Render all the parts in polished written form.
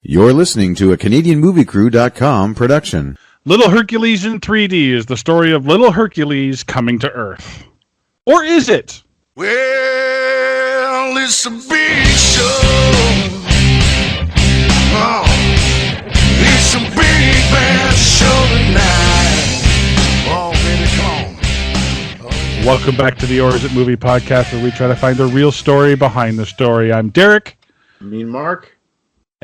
You're listening to a CanadianMovieCrew.com production. Little Hercules in 3D is the story of little Hercules coming to Earth. Or is it? Well, it's a big show. Oh, it's a big bad show tonight. Oh, baby, come on. Oh. Welcome back to the Or Is It Movie podcast, where we try to find the real story behind the story. I'm Derek. Me and Mark.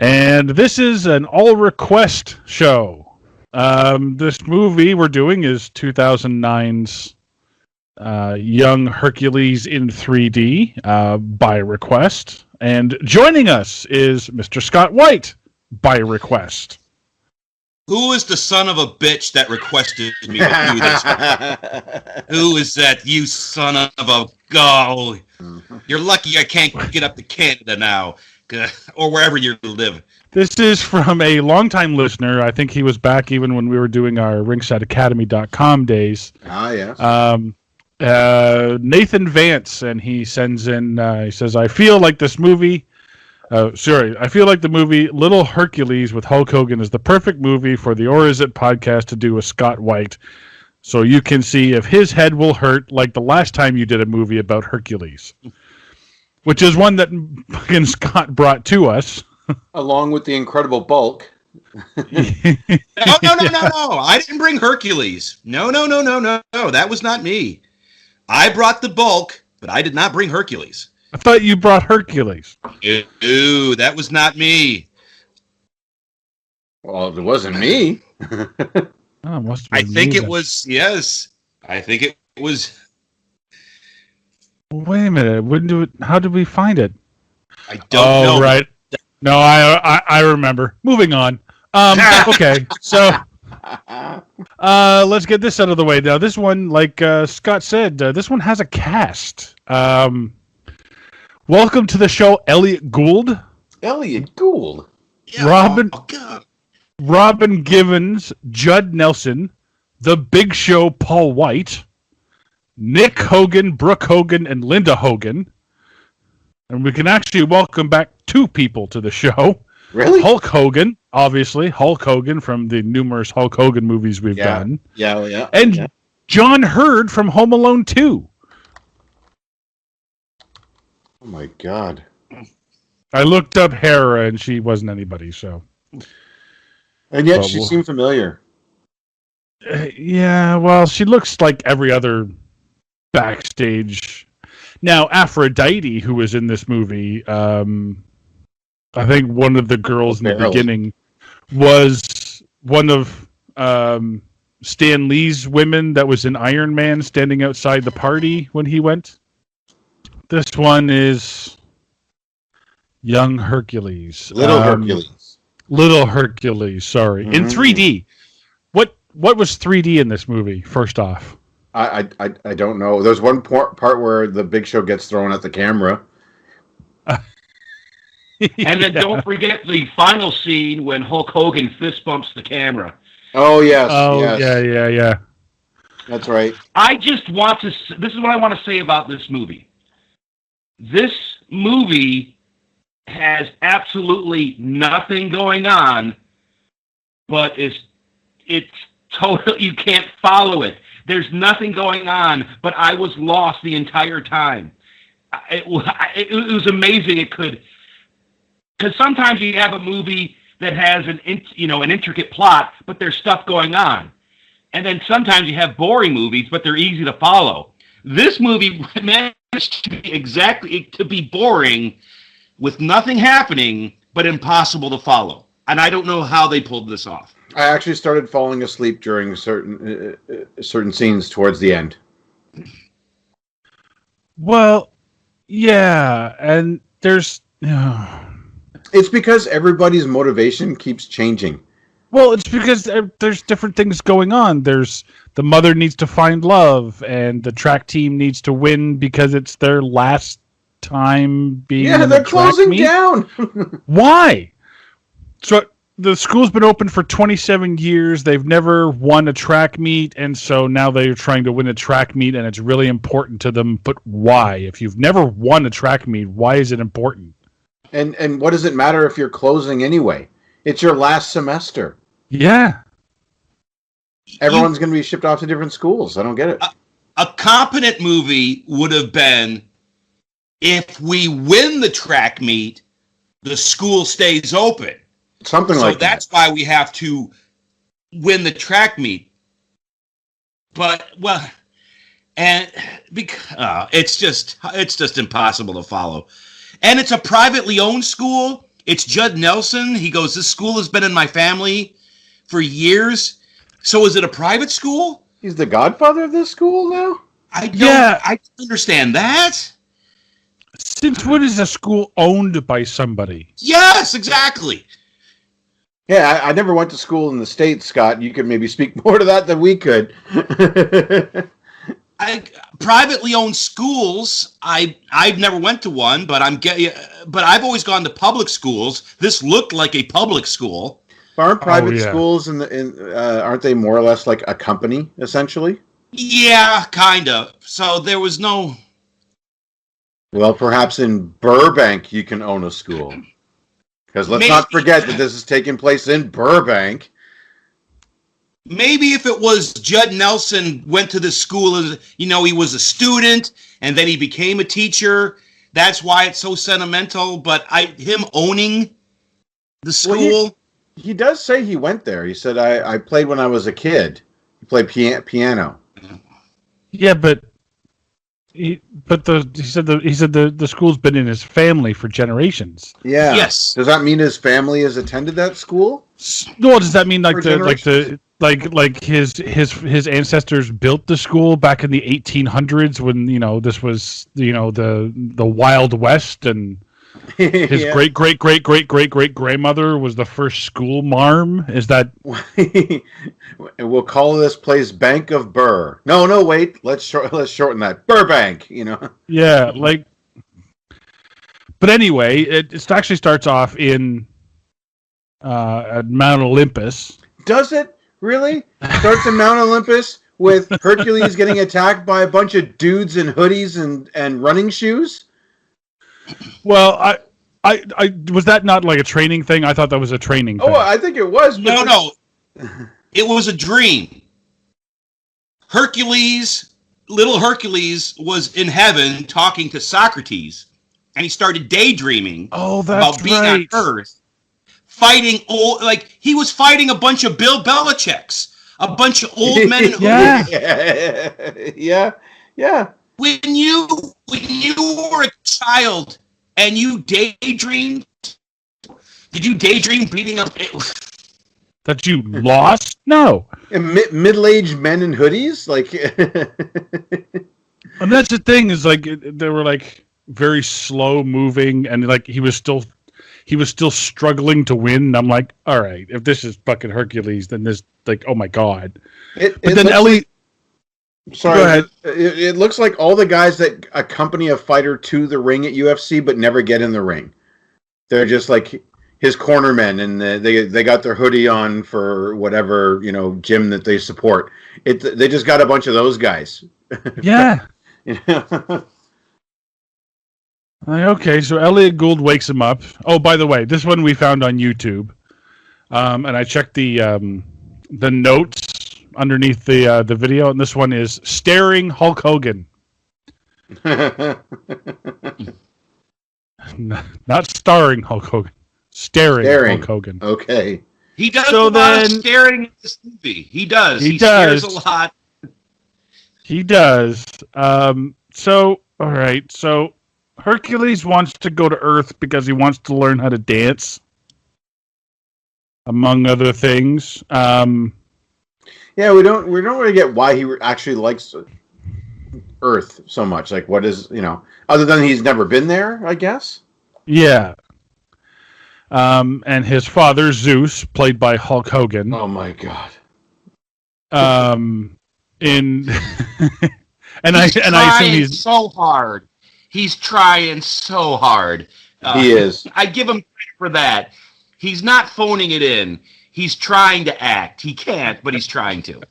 And this is an all-request show. This movie we're doing is 2009's Young Hercules in 3D by request. And joining us is Mr. Scott White by request. Who is the son of a bitch that requested me to do this? Who is that, you son of a... Oh, you're lucky I can't get up to Canada now. Or wherever you live. This is from a longtime listener. I think he was back even when we were doing our ringsideacademy.com days. Ah, yes. Nathan Vance, and he sends in, he says, I feel like the movie Little Hercules with Hulk Hogan is the perfect movie for the Or Is It podcast to do with Scott White. So you can see if his head will hurt like the last time you did a movie about Hercules. Which is one that Scott brought to us. Along with the Incredible Bulk. No. I didn't bring Hercules. No. That was not me. I brought the Bulk, but I did not bring Hercules. I thought you brought Hercules. Ooh, that was not me. Well, it wasn't me. I think it was, yes. I think it was... Wait a minute. How did we find it? I don't know. Right. No, I remember. Moving on. Okay, so let's get this out of the way. Now, this one, like Scott said, this one has a cast. Welcome to the show, Elliot Gould. Elliot Gould. Yeah, Robin Givens, Judd Nelson, The Big Show, Paul White, Nick Hogan, Brooke Hogan, and Linda Hogan. And we can actually welcome back two people to the show. Really? Hulk Hogan, obviously. Hulk Hogan from the numerous Hulk Hogan movies we've done. Yeah. And John Hurd from Home Alone 2. Oh, my God. I looked up Hera, and she wasn't anybody, so... And yet she seemed familiar. Yeah, well, she looks like every other... backstage. Now, Aphrodite, who was in this movie, I think one of the girls in the beginning was one of Stan Lee's women that was in Iron Man standing outside the party when he went. This one is Young Hercules. Little Hercules. Little Hercules, sorry. In 3D. What was 3D in this movie, first off? I don't know. There's one part where the Big Show gets thrown at the camera. And then don't forget the final scene when Hulk Hogan fist bumps the camera. Oh, yes. Oh, yes. yeah. That's right. I just want to... This is what I want to say about this movie. This movie has absolutely nothing going on, but it's total... You can't follow it. There's nothing going on, but I was lost the entire time. It was amazing. It could, because sometimes you have a movie that has an intricate plot, but there's stuff going on, and then sometimes you have boring movies, but they're easy to follow. This movie managed to be boring, with nothing happening, but impossible to follow. And I don't know how they pulled this off. I actually started falling asleep during certain scenes towards the end. Well, yeah, and there's... It's because everybody's motivation keeps changing. Well, it's because there's different things going on. There's the mother needs to find love, and the track team needs to win because it's their last time being... Yeah, they're closing down! Why? So... The school's been open for 27 years. They've never won a track meet, and so now they're trying to win a track meet, and it's really important to them. But why? If you've never won a track meet, why is it important? And what does it matter if you're closing anyway? It's your last semester. Yeah. Everyone's going to be shipped off to different schools. I don't get it. A competent movie would have been if we win the track meet, the school stays open. Something so like that. That's why we have to win the track meet. But it's just impossible to follow. And it's a privately owned school. It's Judd Nelson. He goes, "This school has been in my family for years." So is it a private school? He's the godfather of this school now? I don't understand that. Since when is a school owned by somebody? Yes, exactly. Yeah, I never went to school in the States, Scott. You could maybe speak more to that than we could. Privately owned schools, I've never went to one, but I've always gone to public schools. This looked like a public school. Aren't private schools aren't they more or less like a company essentially? Yeah, kind of. So there was no. Well, perhaps in Burbank you can own a school, because let's not forget that this is taking place in Burbank. Maybe if it was Judd Nelson went to the school as he was a student and then he became a teacher. That's why it's so sentimental. But him owning the school. Well, he does say he went there. He said, I played when I was a kid. He played piano. Yeah, but he said the school's been in his family for generations. Yeah. Yes. Does that mean his family has attended that school? No, does that mean his ancestors built the school back in the 1800s when this was the Wild West, and his great grandmother was the first school marm? Is that? We'll call this place Bank of Burr. No, wait. Let's shorten that. Burbank. Yeah, But anyway, it actually starts off in at Mount Olympus. Does it really? Starts in Mount Olympus with Hercules getting attacked by a bunch of dudes in hoodies and running shoes? Well, I was that not like a training thing? I thought that was a training thing. Oh, I think it was. No. It was a dream. Little Hercules was in heaven talking to Socrates, and he started daydreaming about being on Earth, fighting he was fighting a bunch of Bill Belichicks, a bunch of old men in hoodies. Yeah. When you were a child and you daydreamed, did you daydream beating up that you lost? No. Middle-aged men in hoodies, And that's the thing is they were very slow moving, and he was still struggling to win. And I'm like, all right, if this is fucking Hercules, then this oh my god. But then Ellie. Sorry, go ahead. It looks like all the guys that accompany a fighter to the ring at UFC but never get in the ring. They're just like his cornermen, and they got their hoodie on for whatever gym that they support. They just got a bunch of those guys. Yeah. Okay, so Elliot Gould wakes him up. Oh, by the way, this one we found on YouTube, and I checked the notes underneath the video, and this one is staring Hulk Hogan. Not starring Hulk Hogan. Staring Hulk Hogan. Okay. He does a lot of staring in this movie. He does. He stares a lot. He does. So, all right. So, Hercules wants to go to Earth because he wants to learn how to dance, among other things. Yeah, we don't really get why he actually likes Earth so much. What is other than he's never been there, I guess. Yeah. And his father Zeus, played by Hulk Hogan. Oh my god. And I assume he's so hard. He's trying so hard. He is. I give him credit for that. He's not phoning it in. He's trying to act. He can't, but he's trying to.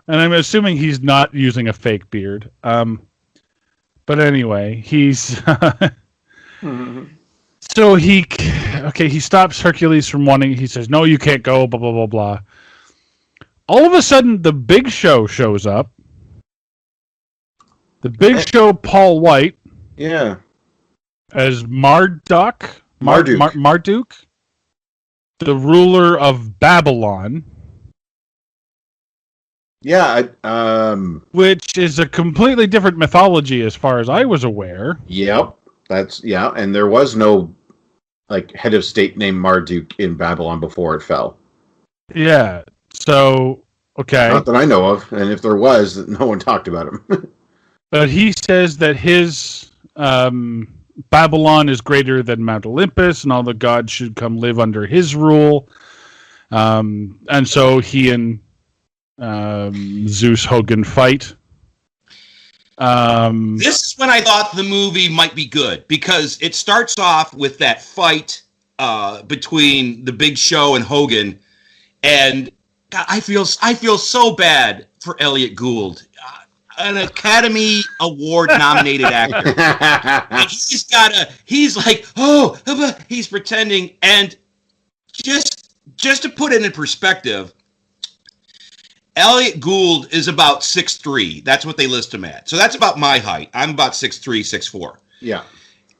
And I'm assuming he's not using a fake beard. But anyway, he's So he stops Hercules from wanting. He says, "No, you can't go." Blah blah blah blah. All of a sudden, the Big Show shows up. The Big Show, Paul White, Yeah. as Marduk, Marduk. the ruler of Babylon. Yeah. Which is a completely different mythology, as far as I was aware. Yep. And there was no head of state named Marduk in Babylon before it fell. Yeah. So, okay. Not that I know of, and if there was, no one talked about him. But he says that his Babylon is greater than Mount Olympus, and all the gods should come live under his rule. And so he and Zeus Hogan fight. This is when I thought the movie might be good, because it starts off with that fight between the Big Show and Hogan, and God, I feel so bad for Elliot Gould, an Academy Award nominated actor. And he's like, he's pretending, and just to put it in perspective, Elliot Gould is about 6'3". That's what they list him at. So that's about my height. I'm about 6'3", 6'4". Yeah.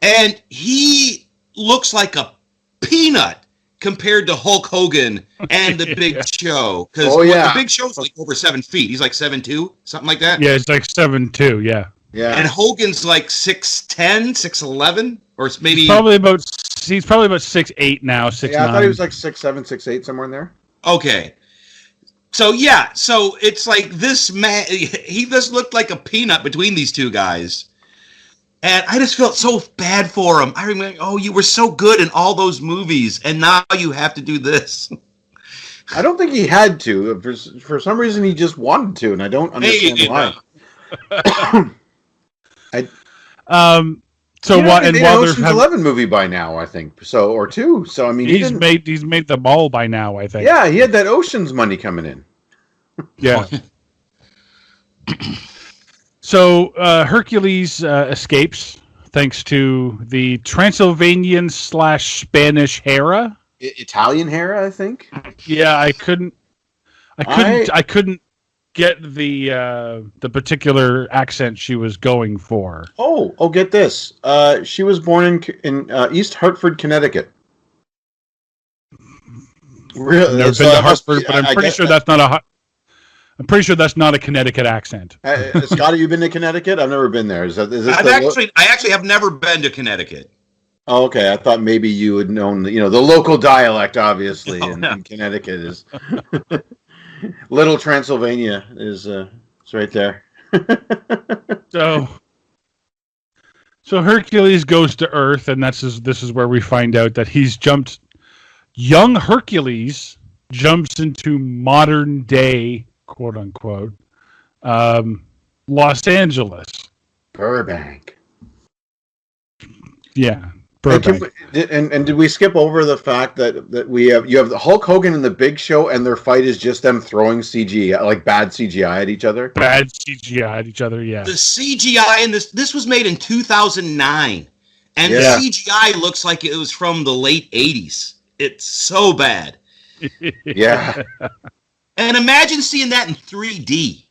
And he looks like a peanut compared to Hulk Hogan and the Big Show. Because the Big Show's like over 7 feet. He's like 7'2", something like that. Yeah, it's like 7'2", yeah. Yeah. And Hogan's like 6'10", 6'11", or maybe... He's probably about 6'8" now, 6'9". Yeah, I thought he was like 6'7", 6'8", somewhere in there. Okay. So it's like this man, he just looked like a peanut between these two guys. And I just felt so bad for him. I remember, you were so good in all those movies, and now you have to do this. I don't think he had to. For some reason, he just wanted to, and I don't understand why. So what? And while Ocean's 11 movie by now, I think so, or 2. So I mean, he's made them all by now, I think. Yeah, he had that Ocean's money coming in. Yeah. So Hercules escapes thanks to the Transylvanian / Spanish Hera. Italian Hera, I think. Yeah, I couldn't get the particular accent she was going for. Oh, get this. She was born in East Hartford, Connecticut. Really? Never been to Hartford, but I'm pretty sure that's not a. I'm pretty sure that's not a Connecticut accent. Scott, have you been to Connecticut? I've never been there. I actually have never been to Connecticut. Oh, okay. I thought maybe you would know, the local dialect, obviously, in Connecticut is Little Transylvania is right there. So Hercules goes to Earth, and this is where we find out that young Hercules jumps into modern day, quote unquote, Los Angeles. Burbank. Yeah. Burbank. And did we skip over the fact that you have the Hulk Hogan and the Big Show, and their fight is just them throwing CGI, like bad CGI at each other? Bad CGI at each other, yeah. The CGI in this was made in 2009, and the CGI looks like it was from the late 80s. It's so bad. Yeah. And imagine seeing that in 3D.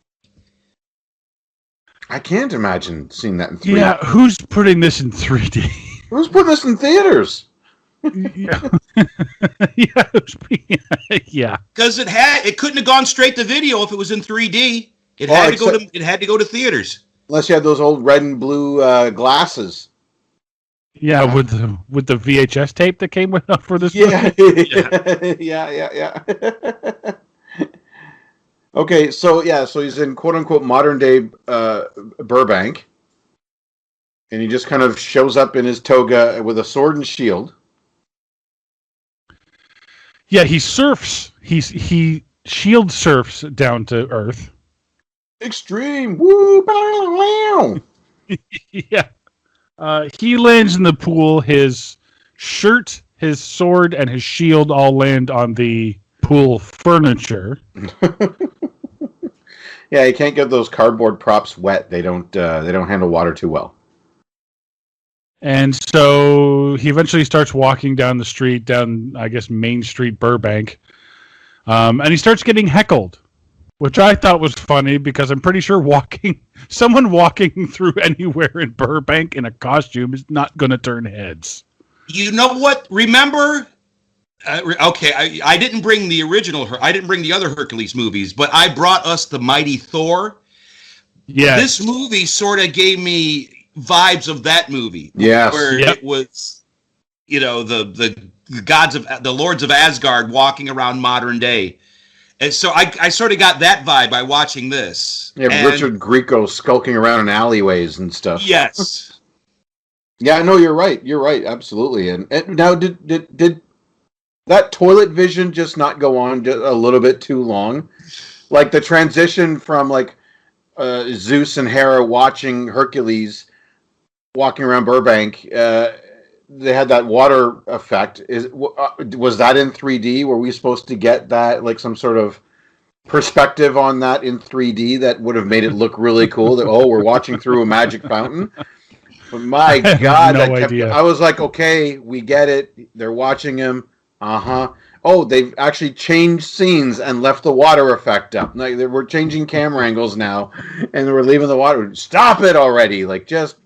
I can't imagine seeing that in 3D. Yeah, who's putting this in 3D? Who's putting this in theaters? Yeah. Yeah. Because it couldn't have gone straight to video if it was in 3D. It had to go to theaters. Unless you had those old red and blue glasses. Yeah, with the VHS tape that came with for this movie. Yeah. Okay, so he's in quote unquote modern day Burbank, and he just kind of shows up in his toga with a sword and shield. Yeah, he surfs. He shield surfs down to Earth. Extreme, woo! Yeah. He lands in the pool. His shirt, his sword, and his shield all land on the pool furniture. Yeah, you can't get those cardboard props wet. They don't handle water too well. And so he eventually starts walking down the street, down, I guess, Main Street, Burbank. And he starts getting heckled, which I thought was funny because I'm pretty sure someone walking through anywhere in Burbank in a costume is not going to turn heads. You know what? Remember? Okay, I didn't bring the original. I didn't bring the other Hercules movies, but I brought us the Mighty Thor. Yeah, This movie sort of gave me vibes of that movie. Yes. Where it was, the gods of the lords of Asgard walking around modern day. And so I sort of got that vibe by watching this. Yeah, and, Richard Grieco skulking around in alleyways and stuff. Yes. Yeah, no, you're right. You're right. Absolutely. And now, did that toilet vision just not go on just a little bit too long? Like the transition from like Zeus and Hera watching Hercules walking around Burbank. They had that water effect. Was that in 3D? Were we supposed to get that, like some sort of perspective on that in 3D that would have made it look really cool? That we're watching through a magic fountain. But my God, I was like, okay, we get it. They're watching him. Oh, they've actually changed scenes and left the water effect up. Like we're changing camera angles now, and we're leaving the water. Stop it already! Like just.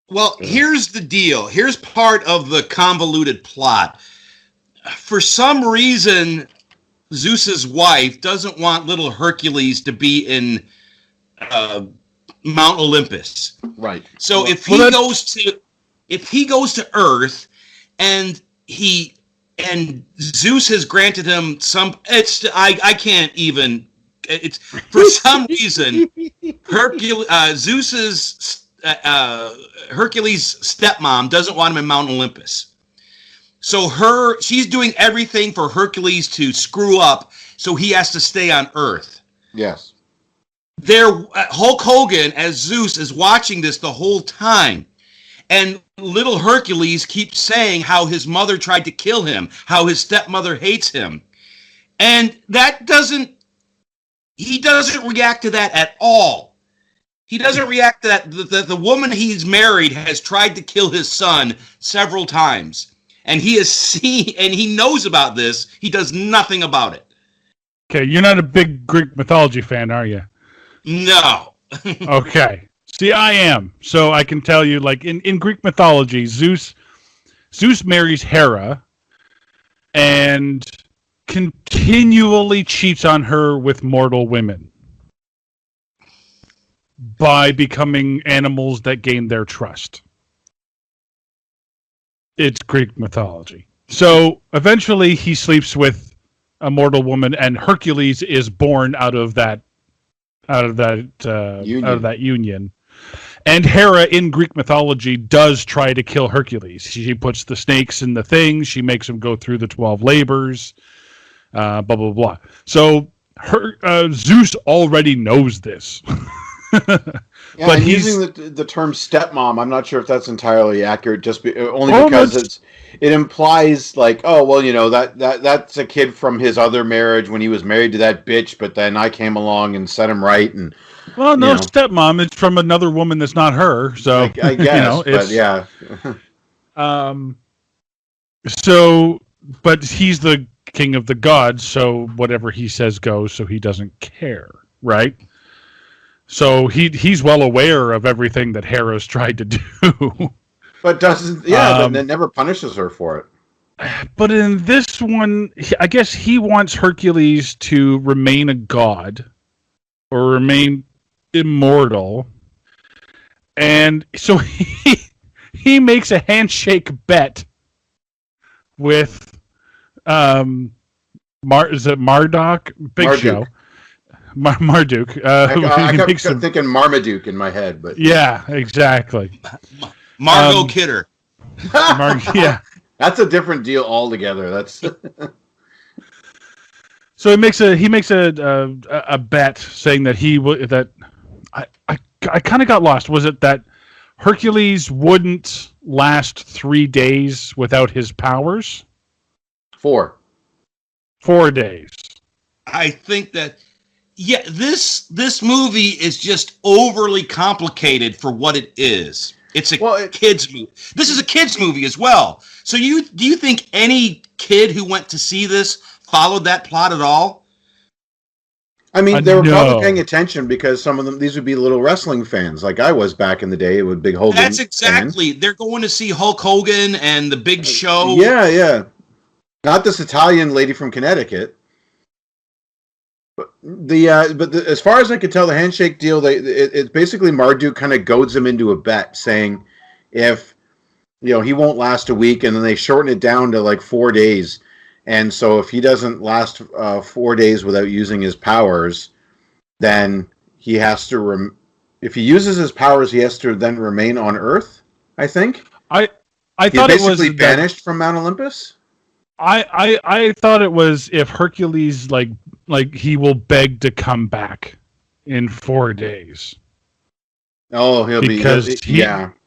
Well, here's the deal. Here's part of the convoluted plot. For some reason, Zeus's wife doesn't want little Hercules to be in Mount Olympus. Right. So if he goes to Earth, and Zeus has granted him some. I can't even. It's for some reason Zeus's. Hercules' stepmom doesn't want him in Mount Olympus. So she's doing everything for Hercules to screw up, so he has to stay on Earth. Yes. Hulk Hogan as Zeus is watching this the whole time. And little Hercules keeps saying how his mother tried to kill him, how his stepmother hates him. And he doesn't react to that at all. He doesn't react to that. The woman he's married has tried to kill his son several times. And he knows about this. He does nothing about it. Okay, you're not a big Greek mythology fan, are you? No. Okay. See, I am. So I can tell you, like, in Greek mythology, Zeus marries Hera and continually cheats on her with mortal women by becoming animals that gain their trust. It's Greek mythology. So eventually he sleeps with a mortal woman, and Hercules is born out of that union. And Hera in Greek mythology does try to kill Hercules. She puts the snakes in the things. She makes him go through the 12 labors. Blah blah blah. So Zeus already knows this. Yeah, but he's using the term stepmom. I'm not sure if that's entirely accurate. Only because it implies like, oh well, that's a kid from his other marriage when he was married to that bitch. But then I came along and set him right. And stepmom. It's from another woman that's not her. So I guess, but yeah. So, but he's the king of the gods, so whatever he says goes. So he doesn't care, right? So he's well aware of everything that Hera's tried to do. But that never punishes her for it. But in this one, I guess he wants Hercules to remain a god or remain immortal. And so he makes a handshake bet with is it Marduk? Big Show. Marduk. I kept thinking Marmaduke in my head, but yeah, exactly. Margot Kidder. Yeah, that's a different deal altogether. That's so he makes a bet saying that I kind of got lost. Was it that Hercules wouldn't last 3 days without his powers? 4 days. I think that. Yeah, this movie is just overly complicated for what it is. It's a kids movie. This is a kids movie as well. So do you think any kid who went to see this followed that plot at all? I mean, they were probably paying attention because some of them, these would be little wrestling fans, like I was back in the day. It would Big Hogan. That's exactly. They're going to see Hulk Hogan and the Big Show. Yeah. Not this Italian lady from Connecticut. But as far as I could tell, the handshake deal, it's basically Marduk kind of goads him into a bet, saying if he won't last a week, and then they shorten it down to like 4 days. And so if he doesn't last 4 days without using his powers, then he has to. If he uses his powers, he has to then remain on Earth. I think. I thought it was banished from Mount Olympus. I thought it was if Hercules like he will beg to come back in 4 days. Oh,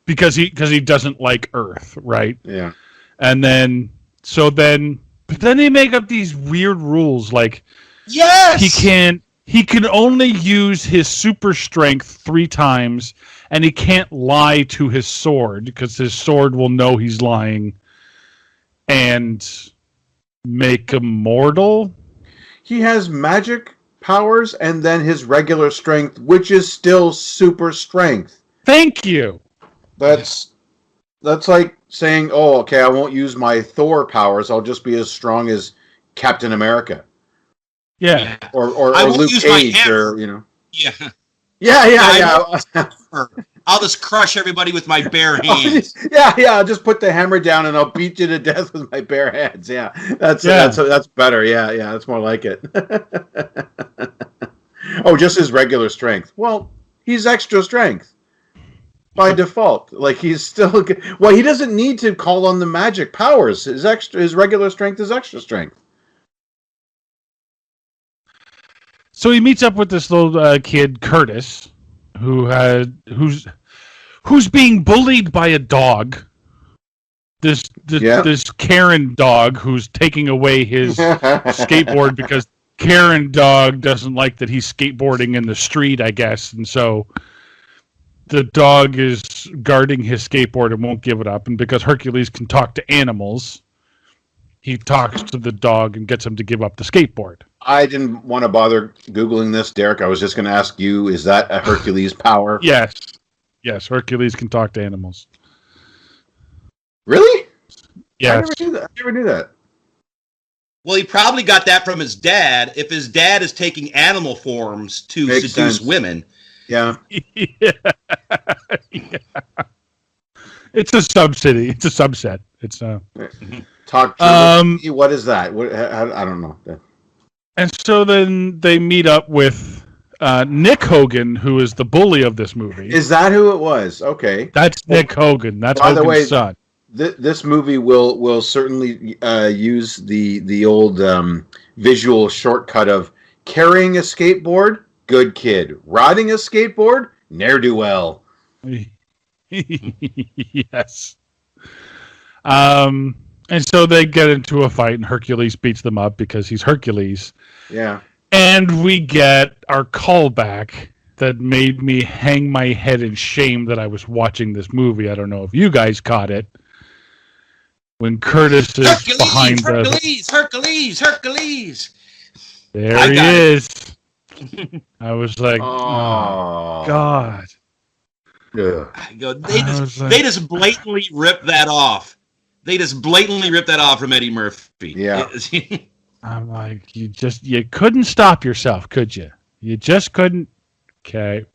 because he doesn't like Earth, right? Yeah. And then but then they make up these weird rules like yes, he can only use his super strength 3 times, and he can't lie to his sword because his sword will know he's lying and make him mortal. He has magic powers and then his regular strength, which is still super strength. Thank you. That's like saying, "Oh, okay, I won't use my Thor powers. I'll just be as strong as Captain America." Yeah. Or Luke Cage, or Yeah. Yeah. I'll just crush everybody with my bare hands. I'll just put the hammer down and I'll beat you to death with my bare hands. Yeah, that's better. Yeah, that's more like it. Oh, just his regular strength. Well, he's extra strength by default. Like he's still. Well, he doesn't need to call on the magic powers. His regular strength is extra strength. So he meets up with this little kid, Curtis, who's being bullied by a dog. This Karen dog who's taking away his skateboard because Karen dog doesn't like that he's skateboarding in the street, I guess, and so the dog is guarding his skateboard and won't give it up. And because Hercules can talk to animals, he talks to the dog and gets him to give up the skateboard. I didn't want to bother Googling this, Derek. I was just going to ask you, is that a Hercules power? Yes, Hercules can talk to animals. Really? Yes. I never knew that. Well, he probably got that from his dad. If his dad is taking animal forms to seduce women. Yeah. Yeah. It's a subsidy. It's a subset. It's Talk to what is that? I don't know. And so then they meet up with Nick Hogan, who is the bully of this movie. Is that who it was? Okay. That's Nick Hogan. That's Hogan's son. This movie will certainly use the old visual shortcut of carrying a skateboard, good kid. Riding a skateboard, ne'er-do-well. Yes. And so they get into a fight, and Hercules beats them up because he's Hercules. Yeah. And we get our callback that made me hang my head in shame that I was watching this movie. I don't know if you guys caught it. When Curtis is behind Hercules! There he is. I was like, oh God. Yeah. They just blatantly ripped that off. They just blatantly ripped that off from Eddie Murphy. Yeah. I'm like, you couldn't stop yourself, could you? You just couldn't. Okay.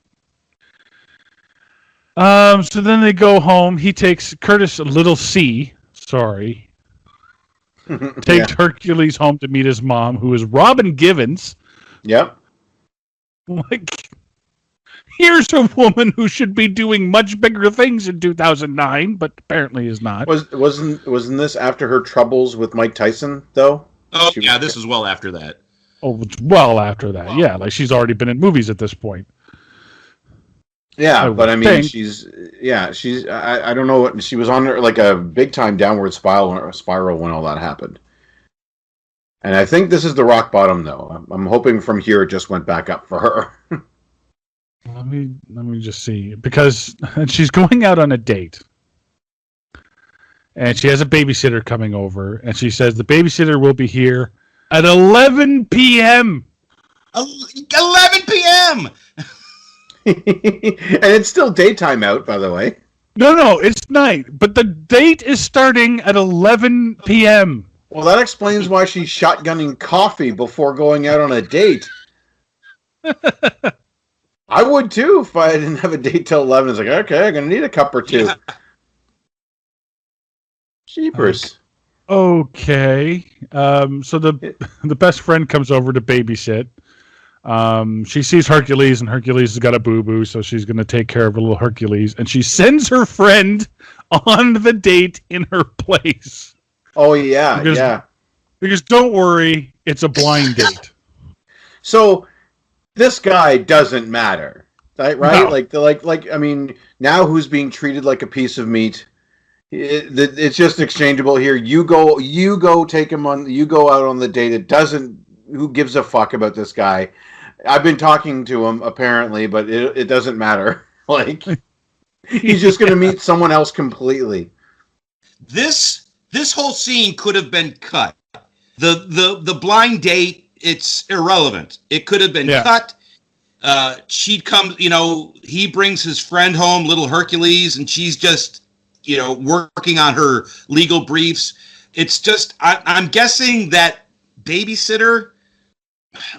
So then they go home. He takes Curtis, little C, sorry, takes Hercules home to meet his mom, who is Robin Givens. Yep. Like, here's a woman who should be doing much bigger things in 2009, but apparently is not. Wasn't this after her troubles with Mike Tyson, though? Oh, this is well after that. Oh, it's well after that. Yeah, like she's already been in movies at this point. Yeah, but I mean, she's I don't know what she was on, like a big time downward spiral when all that happened. And I think this is the rock bottom, though. I'm hoping from here it just went back up for her. Let me just see, because she's going out on a date. And she has a babysitter coming over, and she says the babysitter will be here at 11 p.m. 11 p.m. And it's still daytime out, by the way. No, it's night, but the date is starting at 11 p.m. Well, that explains why she's shotgunning coffee before going out on a date. I would too if I didn't have a date till 11. It's like, okay, I'm going to need a cup or two. Yeah. Jeepers. Okay. So the best friend comes over to babysit. She sees Hercules, and Hercules has got a boo-boo, so she's going to take care of a little Hercules. And she sends her friend on the date in her place. Oh, yeah, Because don't worry, it's a blind date. So this guy doesn't matter, right? No. Like. I mean, now who's being treated like a piece of meat? It's just exchangeable here. You go take him on. You go out on the date. It doesn't. Who gives a fuck about this guy? I've been talking to him apparently, but it doesn't matter. Like he's just going to meet someone else completely. This whole scene could have been cut. The blind date, it's irrelevant. It could have been cut. She'd come, he brings his friend home, little Hercules, and she's just, working on her legal briefs. It's just, I'm guessing that babysitter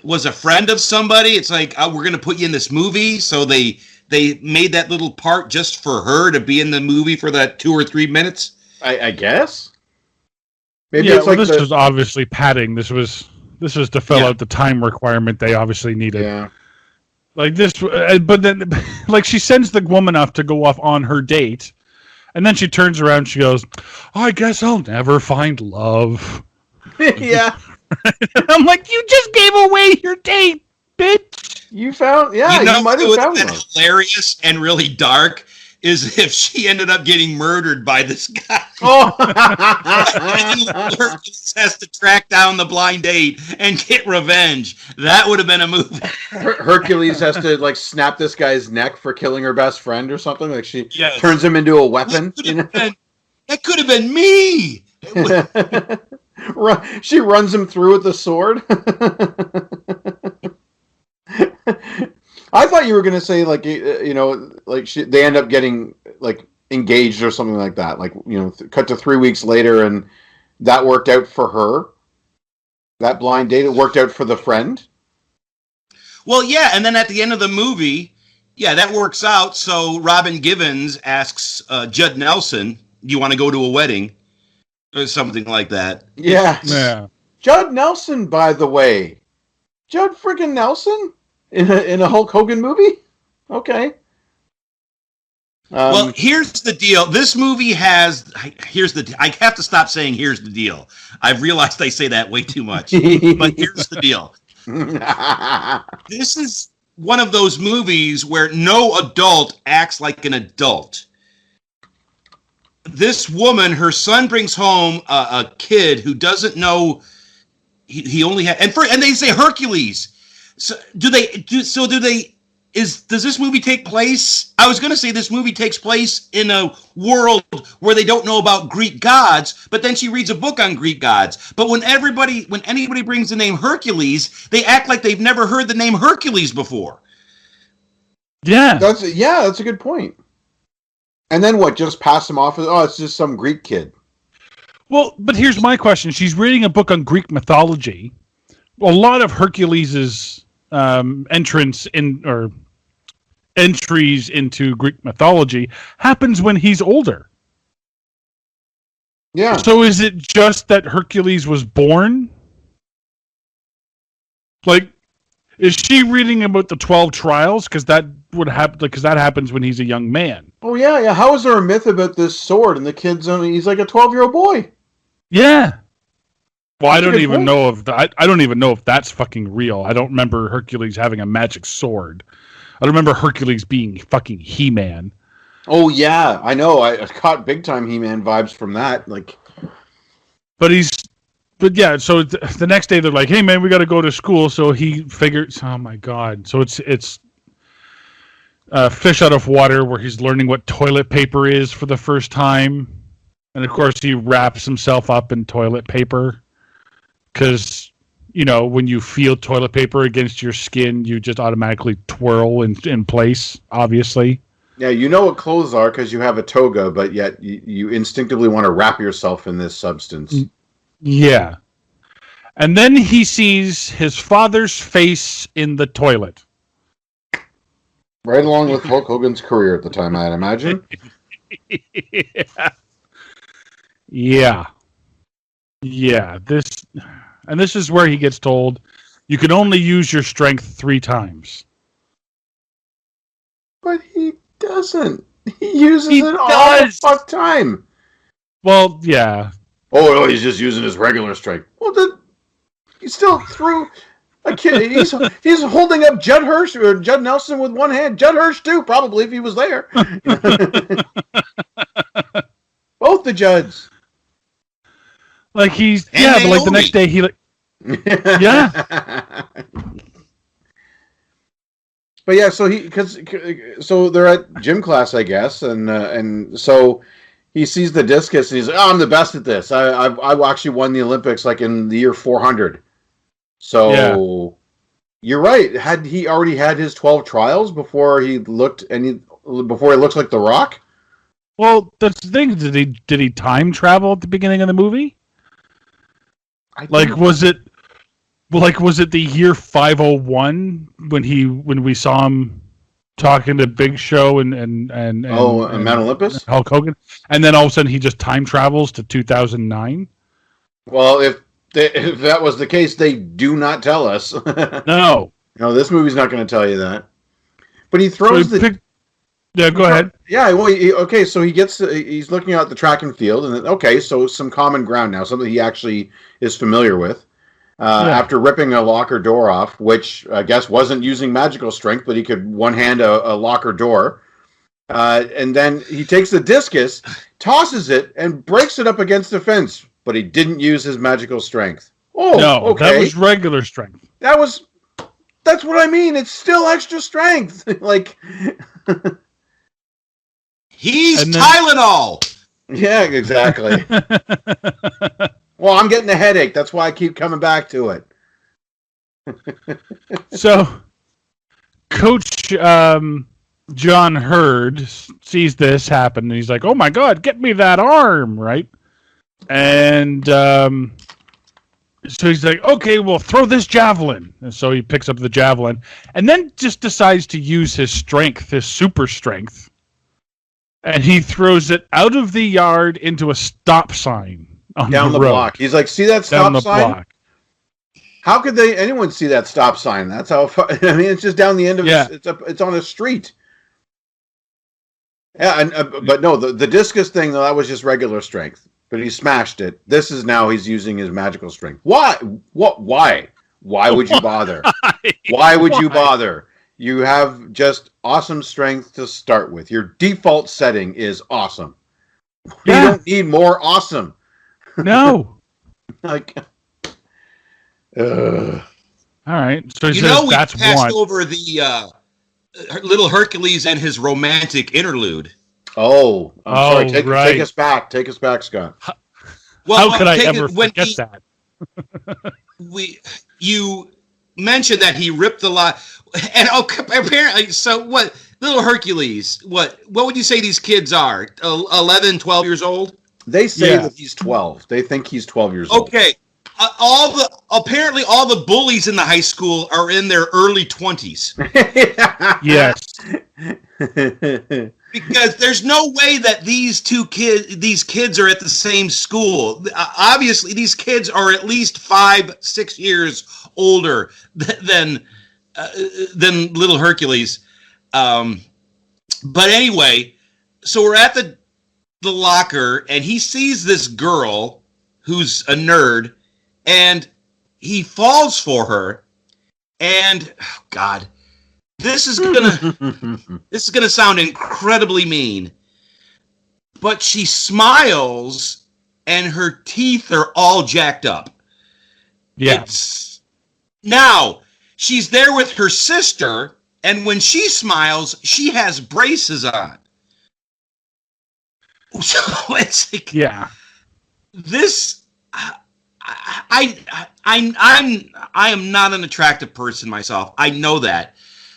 was a friend of somebody. It's like, we're going to put you in this movie. So they made that little part just for her to be in the movie for that 2 or 3 minutes. I guess. Maybe Yeah, it's like this was obviously padding. This was to fill out the time requirement they obviously needed. Yeah. Like this, but then, like she sends the woman off to go off on her date, and then she turns around and she goes, I guess I'll never find love. Yeah. I'm like, you just gave away your date, bitch. You found, you might have found one. Hilarious and really dark is if she ended up getting murdered by this guy. Oh. Hercules has to track down the blind date and get revenge. That would have been a movie. Hercules has to snap this guy's neck for killing her best friend or something. Like she turns him into a weapon. That could have been me. She runs him through with the sword. I thought you were going to say they end up getting engaged or something like that. Cut to 3 weeks later, and that worked out for her. That blind date, it worked out for the friend. Well, yeah, and then at the end of the movie, that works out. So Robin Givens asks Judd Nelson, "Do you want to go to a wedding?" Or something like that. Yeah. Judd Nelson, by the way. Judd friggin' Nelson in a Hulk Hogan movie? Okay. Well, here's the deal. This movie has... I have to stop saying here's the deal. I've realized I say that way too much. But here's the deal. This is one of those movies where no adult acts like an adult. This woman, her son brings home a kid who doesn't know he only had, and they say Hercules. So does this movie take place? I was going to say this movie takes place in a world where they don't know about Greek gods, but then she reads a book on Greek gods. But when anybody brings the name Hercules, they act like they've never heard the name Hercules before. Yeah. That's a good point. And then what? Just pass him off as, it's just some Greek kid. Well, but here's my question. She's reading a book on Greek mythology. A lot of Hercules' entries into Greek mythology happens when he's older. Yeah. So is it just that Hercules was born? Is she reading about the 12 trials? Because that would happen. Because that happens when he's a young man. Oh yeah. How is there a myth about this sword and the kid's he's like a 12-year-old boy? Yeah. Well, I don't even know if that's fucking real. I don't remember Hercules having a magic sword. I don't remember Hercules being fucking He-Man. Oh yeah, I know. I caught big time He-Man vibes from that. So the next day they're like, "Hey, man, we got to go to school." So he figures, oh my god. So it's, Fish Out of Water, where he's learning what toilet paper is for the first time. And of course, he wraps himself up in toilet paper. Because, when you feel toilet paper against your skin, you just automatically twirl in place, obviously. Yeah, you know what clothes are because you have a toga, but yet you instinctively want to wrap yourself in this substance. Yeah. And then he sees his father's face in the toilet. Right along with Hulk Hogan's career at the time, I'd imagine. Yeah. This is where he gets told, you can only use your strength 3 times. But he doesn't. He uses it all the fuck time. Well, yeah. Oh, no, he's just using his regular strength. Well, he still threw a kid. He's holding up Judd Hirsch or Judd Nelson with one hand. Judd Hirsch too, probably if he was there. Both the Judds. Like he's And but like Naomi. the next day he yeah. But yeah, so they're at gym class, I guess, and so he sees the discus and he's like, "Oh, I'm the best at this. I actually won the Olympics like in the year 400." So you're right. Had he already had his 12 trials before he looks like The Rock? Well, that's the thing. Did he time travel at the beginning of the movie? Was it the year 501 when we saw him talking to Big Show and Mount Olympus? Hulk Hogan, and then all of a sudden he just time travels to 2009? Well, if that was the case, they do not tell us. No, this movie's not going to tell you that. But he throws Yeah, go ahead. Yeah, well, so he's looking out the track and field, and so some common ground now, something he actually is familiar with. After ripping a locker door off, which I guess wasn't using magical strength, but he could one-hand a locker door. And then he takes the discus, tosses it, and breaks it up against the fence, but he didn't use his magical strength. Oh, no, okay. That was regular strength. That's what I mean. It's still extra strength. He's Tylenol. Yeah, exactly. Well, I'm getting a headache. That's why I keep coming back to it. So, Coach John Hurd sees this happen, and he's like, "Oh my God, get me that arm!" Right? And so he's like, "Okay, well, throw this javelin." And so he picks up the javelin, and then just decides to use his strength, his super strength, and he throws it out of the yard into a stop sign on down the road. block. He's like, "See that stop sign? Block. How could anyone see that stop sign? That's how. It's just down the end of it's on a street." Yeah, but no, the discus thing though, that was just regular strength. But he smashed it. This is now he's using his magical strength. Why? What? Why? Why would you bother? Why would you bother? You have just awesome strength to start with. Your default setting is awesome. Yeah. You don't need more awesome. No. All right. So he You says know, we that's passed one. over the little Hercules and his romantic interlude. Oh, I'm sorry. Right. Take us back. Take us back, Scott. Well, How could I ever forget that? You mentioned that he ripped the lot, and apparently, so what? Little Hercules, what would you say these kids are? 11, 12 years old? They say that he's 12. They think he's 12 years old. Okay. Apparently all the bullies in the high school are in their early 20s. Yes. Because there's no way that these kids are at the same school. Obviously, these kids are at least 5-6 years older than little Hercules. But anyway, so we're at the locker, and he sees this girl who's a nerd, and he falls for her. And oh God. This is gonna sound incredibly mean, but she smiles and her teeth are all jacked up. Yeah. Now she's there with her sister, And when she smiles, she has braces on. So it's like, Yeah. this. I am not an attractive person myself. I know that,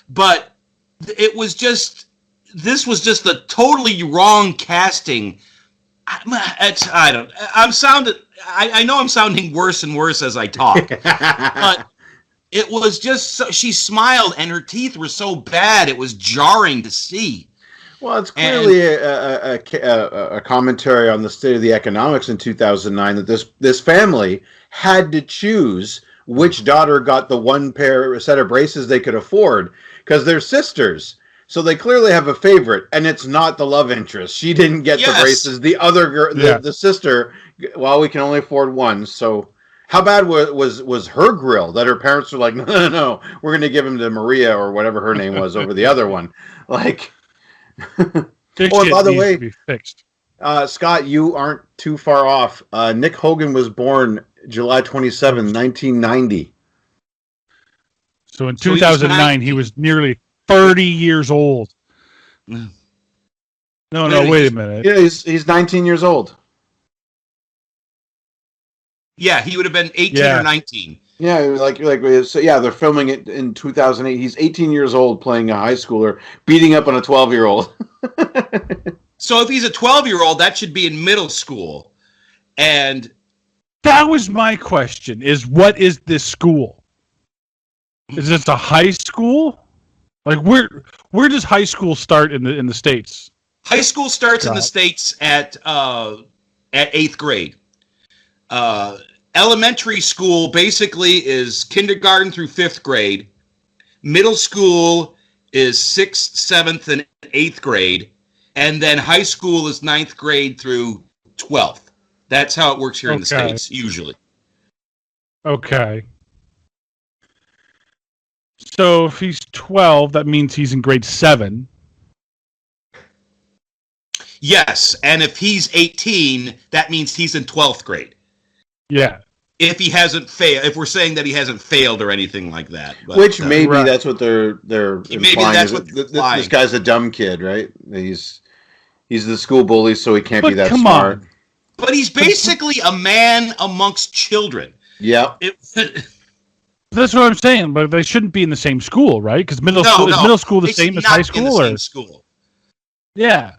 but it was just. This was just a totally wrong casting. I know I'm sounding worse and worse as I talk, but it was just she smiled and her teeth were so bad it was jarring to see. Well, it's clearly a commentary on the state of the economics in 2009 that this family had to choose which daughter got the one set of braces they could afford because they're sisters. So they clearly have a favorite, and it's not the love interest. She didn't get the braces. The other girl, the sister, well, we can only afford one. So how bad was her grill that her parents were like, no, we're going to give him to Maria or whatever her name was over the other one. Like, oh, and by the way, be fixed. Scott, you aren't too far off. Nick Hogan was born July 27, 1990. So in 2009, he was nearly 30 years old. No, wait a minute. Yeah, he's 19 years old. Yeah, he would have been 18 or 19. Yeah, so yeah, they're filming it in 2008. He's 18 years old playing a high schooler, beating up on a 12-year-old. So if he's a 12-year-old, that should be in middle school. And that was my question, is what is this school? Is this a high school? Like where does high school start in the States? High school starts in the States at 8th grade. Elementary school basically is kindergarten through 5th grade. Middle school is 6th, 7th, and 8th grade. And then high school is 9th grade through 12th. That's how it works here in the States, usually. Okay. So if he's 12, that means he's in grade 7. Yes, and if he's 18, that means he's in 12th grade. Yeah. If he hasn't failed, if we're saying that he hasn't failed or anything like that. But, which maybe that's what they're implying. Maybe that's what this guy's a dumb kid, right? He's the school bully, so he can't be that smart. On. But he's basically a man amongst children. Yeah. That's what I'm saying, but they shouldn't be in the same school, right? Because middle school the same as high school? Same school. Yeah.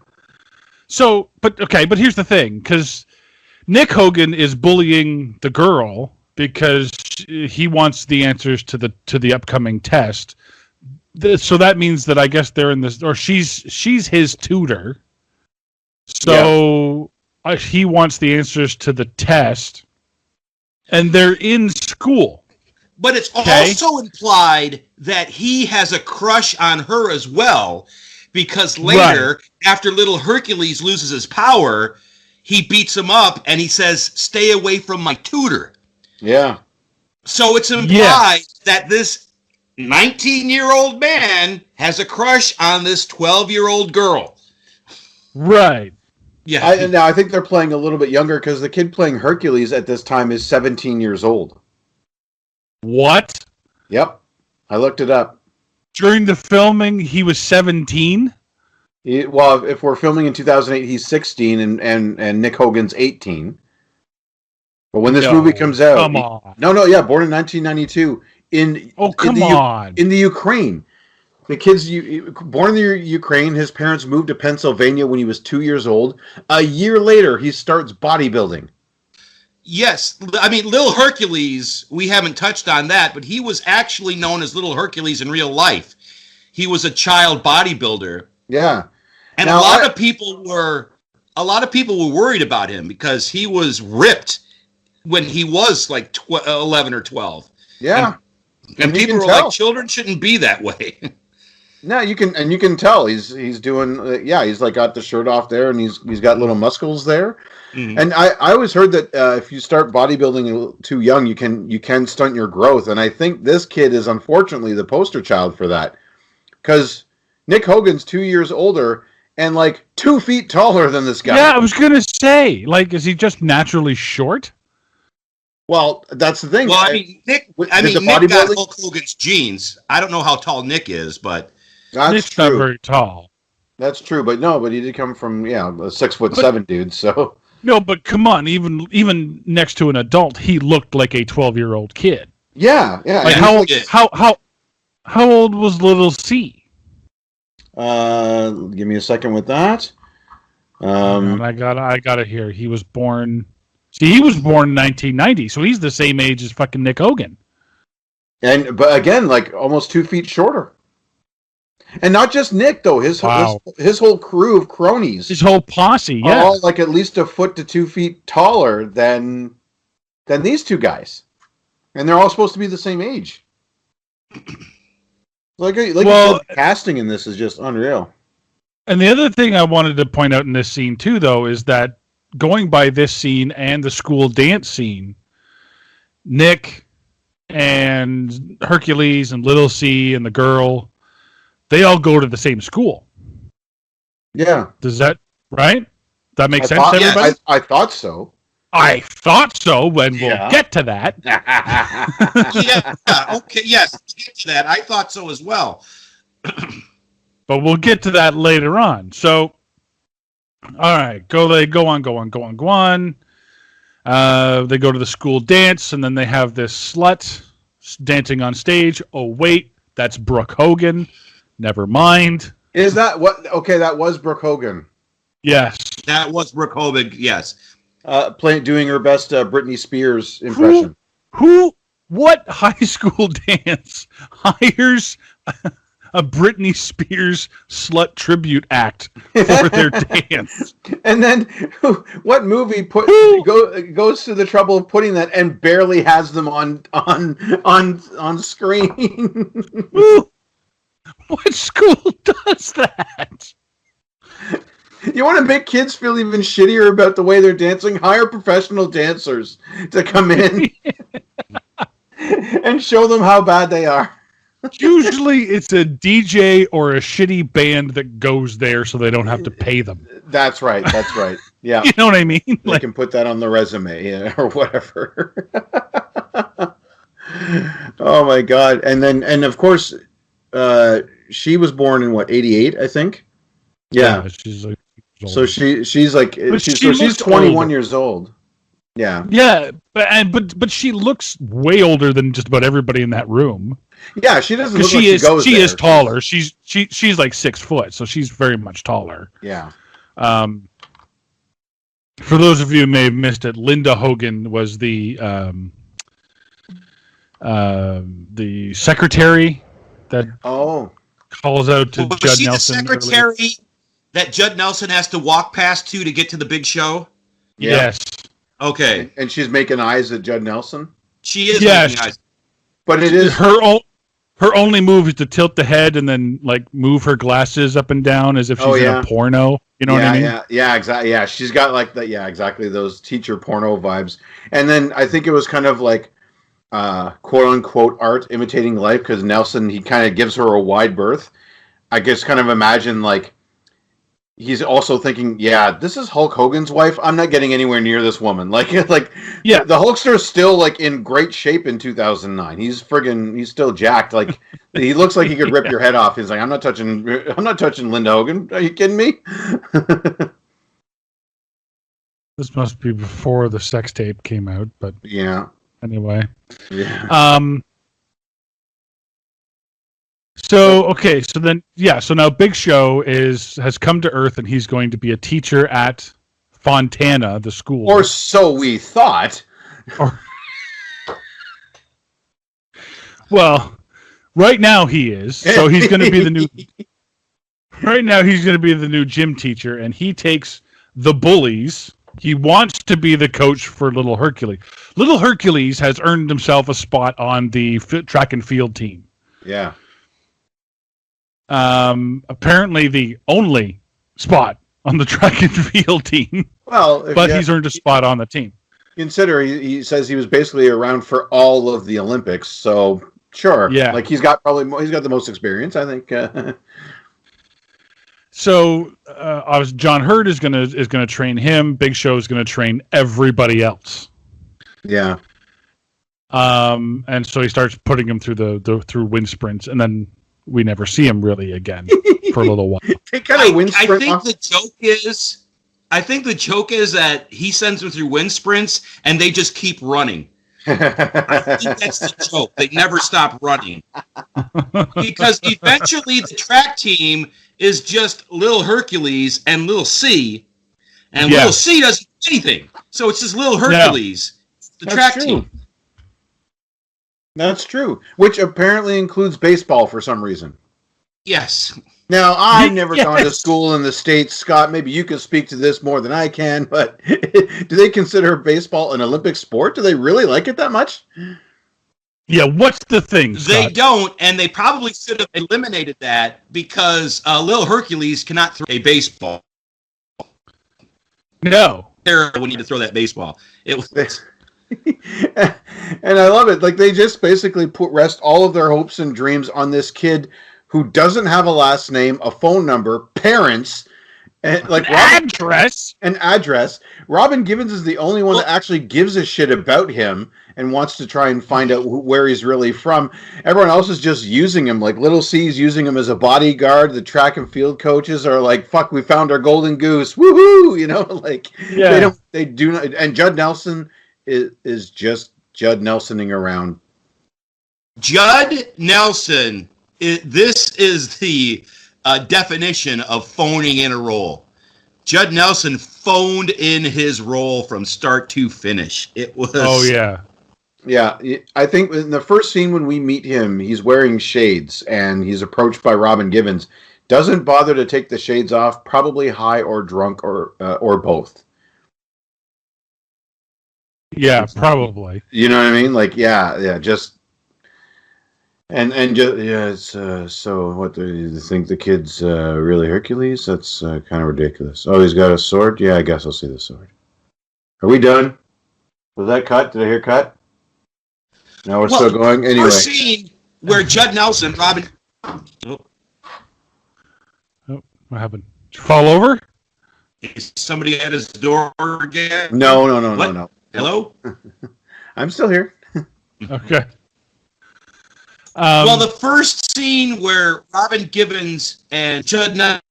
So, but here's the thing, because Nick Hogan is bullying the girl because he wants the answers to the upcoming test. So that means that I guess they're in this, or she's his tutor. So he wants the answers to the test, and they're in school. But it's also implied that he has a crush on her as well, because later, after little Hercules loses his power, he beats him up and he says, "Stay away from my tutor." Yeah. So it's implied that this 19-year-old man has a crush on this 12-year-old girl. Right. Yeah. Now I think they're playing a little bit younger because the kid playing Hercules at this time is 17 years old. What? Yep. I looked it up. During the filming, he was 17? Well, if we're filming in 2008, he's 16 and Nick Hogan's 18. But when this movie comes out... Come on. Born in 1992 in the Ukraine. The kid's born in the Ukraine. His parents moved to Pennsylvania when he was 2 years old. A year later, he starts bodybuilding. Yes, I mean, Little Hercules, we haven't touched on that, but he was actually known as Little Hercules in real life. He was a child bodybuilder. Yeah. And a lot of people were worried about him because he was ripped when he was like 11 or 12. Yeah. And people were like, children shouldn't be that way. No, you can tell he's doing he's like got the shirt off there and he's got little muscles there. Mm-hmm. And I always heard that if you start bodybuilding too young, you can stunt your growth. And I think this kid is unfortunately the poster child for that, because Nick Hogan's 2 years older and like 2 feet taller than this guy. Yeah, I was gonna say, like, is he just naturally short? Well, that's the thing. Well, I mean, Nick got Hulk Hogan's genes. I don't know how tall Nick is, but That's Nick's not true. very tall. That's true, but he did come from a 6'7" dude. So No, but come on, even next to an adult, he looked like a 12-year-old kid. yeah. Like and how old was Little C? give me a second with that. And I got it here. He was born. See, he was born in 1990, so he's the same age as fucking Nick Hogan. But again, like almost 2 feet shorter. And not just Nick though. His whole crew of cronies, His whole posse, are yeah. all like at least a foot to 2 feet taller than these two guys, and they're all supposed to be the same age. Like you said, casting in this is just unreal. And the other thing I wanted to point out in this scene too, though, is that going by this scene and the school dance scene, Nick and Hercules and Little C and the girl, they all go to the same school. Yeah. Does that right? That makes sense to everybody? I thought so. I thought so, and we'll get to that. Yeah. Okay. Yes. We'll get to that. I thought so as well. But we'll get to that later on. So, all right, they go on. They go to the school dance, and then they have this slut dancing on stage. Oh, wait, that's Brooke Hogan. Never mind. Is that what? Okay, that was Brooke Hogan. Yes. That was Brooke Hogan, yes. Doing her best Britney Spears impression. What high school dance hires a Britney Spears slut tribute act for their dance? And then, what movie goes to the trouble of putting that and barely has them on screen? What school does that? You want to make kids feel even shittier about the way they're dancing? Hire professional dancers to come in and show them how bad they are. Usually it's a DJ or a shitty band that goes there so they don't have to pay them. That's right. Yeah. You know what I mean? They can put that on the resume or whatever. Oh my God. And of course, she was born in 88, I think. Yeah. She's like, so she's like, she's 21 older. Years old. Yeah. Yeah. But she looks way older than just about everybody in that room. Yeah, she doesn't look she like she is taller. She's like 6 foot, so she's very much taller. Yeah. For those of you who may have missed it, Linda Hogan was the secretary that calls out to Judd was she Nelson. The secretary that Judd Nelson has to walk past to get to the big show? Yeah. Yes. Okay. And she's making eyes at Judd Nelson? She is making eyes. But it is her only move is to tilt the head and then like move her glasses up and down as if she's in a porno. You know what I mean? Yeah, exactly. Yeah, she's got like that. Yeah, exactly. Those teacher porno vibes. And then I think it was kind of like quote unquote art imitating life because Nelson, he kind of gives her a wide berth. I guess kind of imagine like he's also thinking, yeah, this is Hulk Hogan's wife. I'm not getting anywhere near this woman. Like the Hulkster is still like in great shape in 2009. He's still jacked. Like he looks like he could rip your head off. He's like, I'm not touching Linda Hogan. Are you kidding me? This must be before the sex tape came out, but yeah. Anyway. Yeah. So now Big Show has come to Earth and he's going to be a teacher at Fontana, the school. Or so we thought. Well, right now he is. So he's going to be the new. Right now he's going to be the new gym teacher, and he takes the bullies. He wants to be the coach for Little Hercules. Little Hercules has earned himself a spot on the track and field team. Yeah. Apparently the only spot on the track and field team. Well, but he's earned a spot on the team. Consider he says he was basically around for all of the Olympics, so sure. Yeah. Like he's got the most experience, I think. So obviously John Hurt is gonna train him. Big Show is gonna train everybody else. Yeah. And so he starts putting him through through wind sprints, and then we never see him really again for a little while. They kind of wind I sprint think off. the joke is that he sends them through wind sprints and they just keep running. I think that's the joke. They never stop running. Because eventually the track team is just little Hercules and little C, and little C doesn't do anything. So it's just little Hercules, the track team. That's true. Which apparently includes baseball for some reason. Yes. Now, I've never gone to school in the States, Scott. Maybe you could speak to this more than I can, but do they consider baseball an Olympic sport? Do they really like it that much? Yeah, what's the thing, Scott? They don't, and they probably should have eliminated that because little Hercules cannot throw a baseball. No. We need to throw that baseball. It was. And I love it. Like, they just basically rest all of their hopes and dreams on this kid who doesn't have a last name, a phone number, parents, and like an address. Robin Givens is the only one that actually gives a shit about him and wants to try and find out where he's really from. Everyone else is just using him. Like Little C's using him as a bodyguard. The track and field coaches are like, "Fuck, we found our golden goose, woohoo!" You know, like they do not. And Judd Nelson is just Judd Nelsoning around. Judd Nelson. This is the definition of phoning in a role. Judd Nelson phoned in his role from start to finish. It was. Oh yeah. Yeah, I think in the first scene when we meet him, he's wearing shades and he's approached by Robin Givens. Doesn't bother to take the shades off. Probably high or drunk or both. Yeah, probably. You know what I mean? Like, just. And just, it's, so what, do you think the kid's really Hercules? That's kind of ridiculous. Oh, he's got a sword? Yeah, I guess I'll see the sword. Are we done? Was that cut? Did I hear cut? No, we're still going? Anyway. First scene where Judd Nelson, Robin... Oh, what happened? Did you fall over? Is somebody at his door again? No. Hello? I'm still here. Okay. Well, the first scene where Robin Givens and Judd Nelson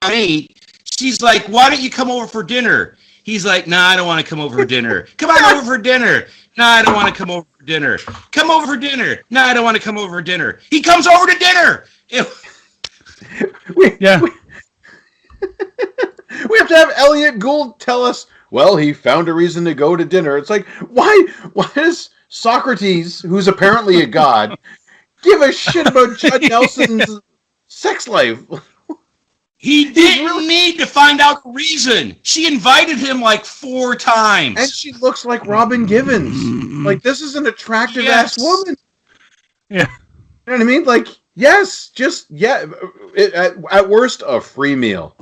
meet, she's like, "Why don't you come over for dinner?" He's like, "Nah, I don't want to come over for dinner." "Come on over for dinner." "Nah, I don't want to come over for dinner." "Come over for dinner." "Nah, I don't want to come over for dinner." He comes over to dinner. We have to have Elliot Gould tell us, well, he found a reason to go to dinner. It's like, why does Socrates, who's apparently a god, give a shit about Judd Nelson's sex life? He didn't need to find out a reason. She invited him like 4 times. And she looks like Robin Givens. Like, this is an attractive-ass woman. Yeah. You know what I mean? Like, yes, at worst, a free meal.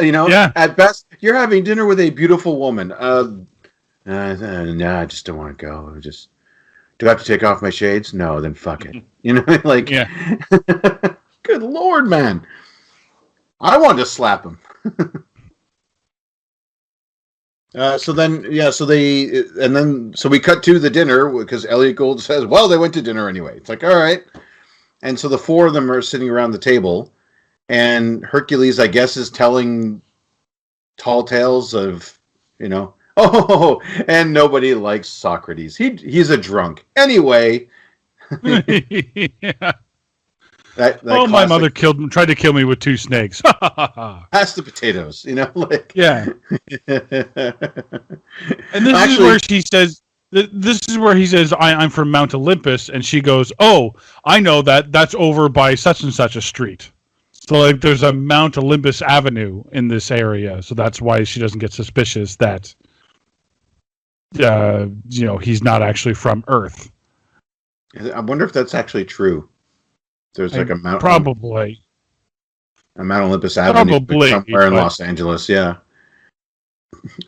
You know? Yeah. At best, you're having dinner with a beautiful woman. No, I just don't want to go. Do I have to take off my shades? No, then fuck it. You know, like, yeah. Good Lord, man. I wanted to slap him. So we cut to the dinner because Elliot Gould says, well, they went to dinner anyway. It's like, all right. And so the 4 of them are sitting around the table and Hercules, I guess, is telling tall tales of, you know, oh, and nobody likes Socrates. He's a drunk. Anyway. Yeah. That my mother tried to kill me with 2 snakes. Pass the potatoes, you know, like. Yeah. And this is where she says, this is where he says, I'm from Mount Olympus, and she goes, oh, I know that's over by such and such a street. So like, there's a Mount Olympus Avenue in this area, so that's why she doesn't get suspicious that, he's not actually from Earth. I wonder if that's actually true. There's like a Mount Probably. A Mount Olympus Avenue somewhere in Los Angeles, yeah.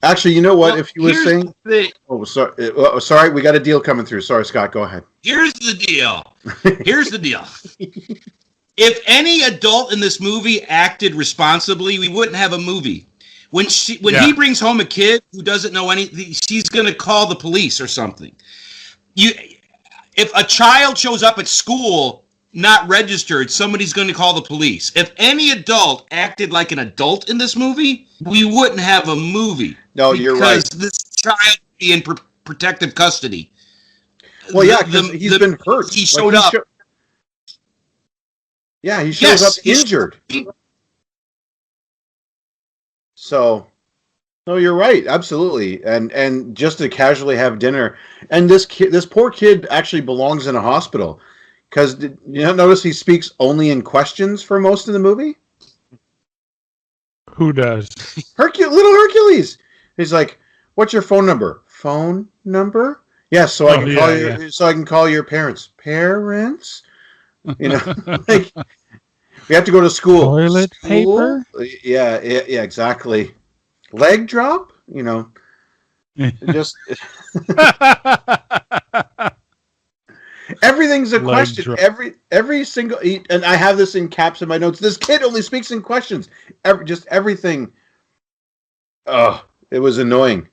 Actually, you know what? If you were saying... sorry, we got a deal coming through. Sorry, Scott, go ahead. Here's the deal. If any adult in this movie acted responsibly, we wouldn't have a movie. When he brings home a kid who doesn't know anything, she's going to call the police or something. If a child shows up at school not registered, somebody's going to call the police. If any adult acted like an adult in this movie, we wouldn't have a movie. No, you're right. Because this child would be in protective custody. Well, yeah, because he's been hurt. He showed up. He shows up injured. So, no, you're right, absolutely. And just to casually have dinner, and this poor kid actually belongs in a hospital, because you notice he speaks only in questions for most of the movie. Who does? Little Hercules. He's like, "What's your phone number? Phone number? Yes, so I can call you. So I can call your parents. Parents? Like." We have to go to school. Toilet paper? Yeah, exactly. Leg drop? Just everything's a question. Drop. Every single, and I have this in caps in my notes. This kid only speaks in questions. Just everything. Oh, it was annoying.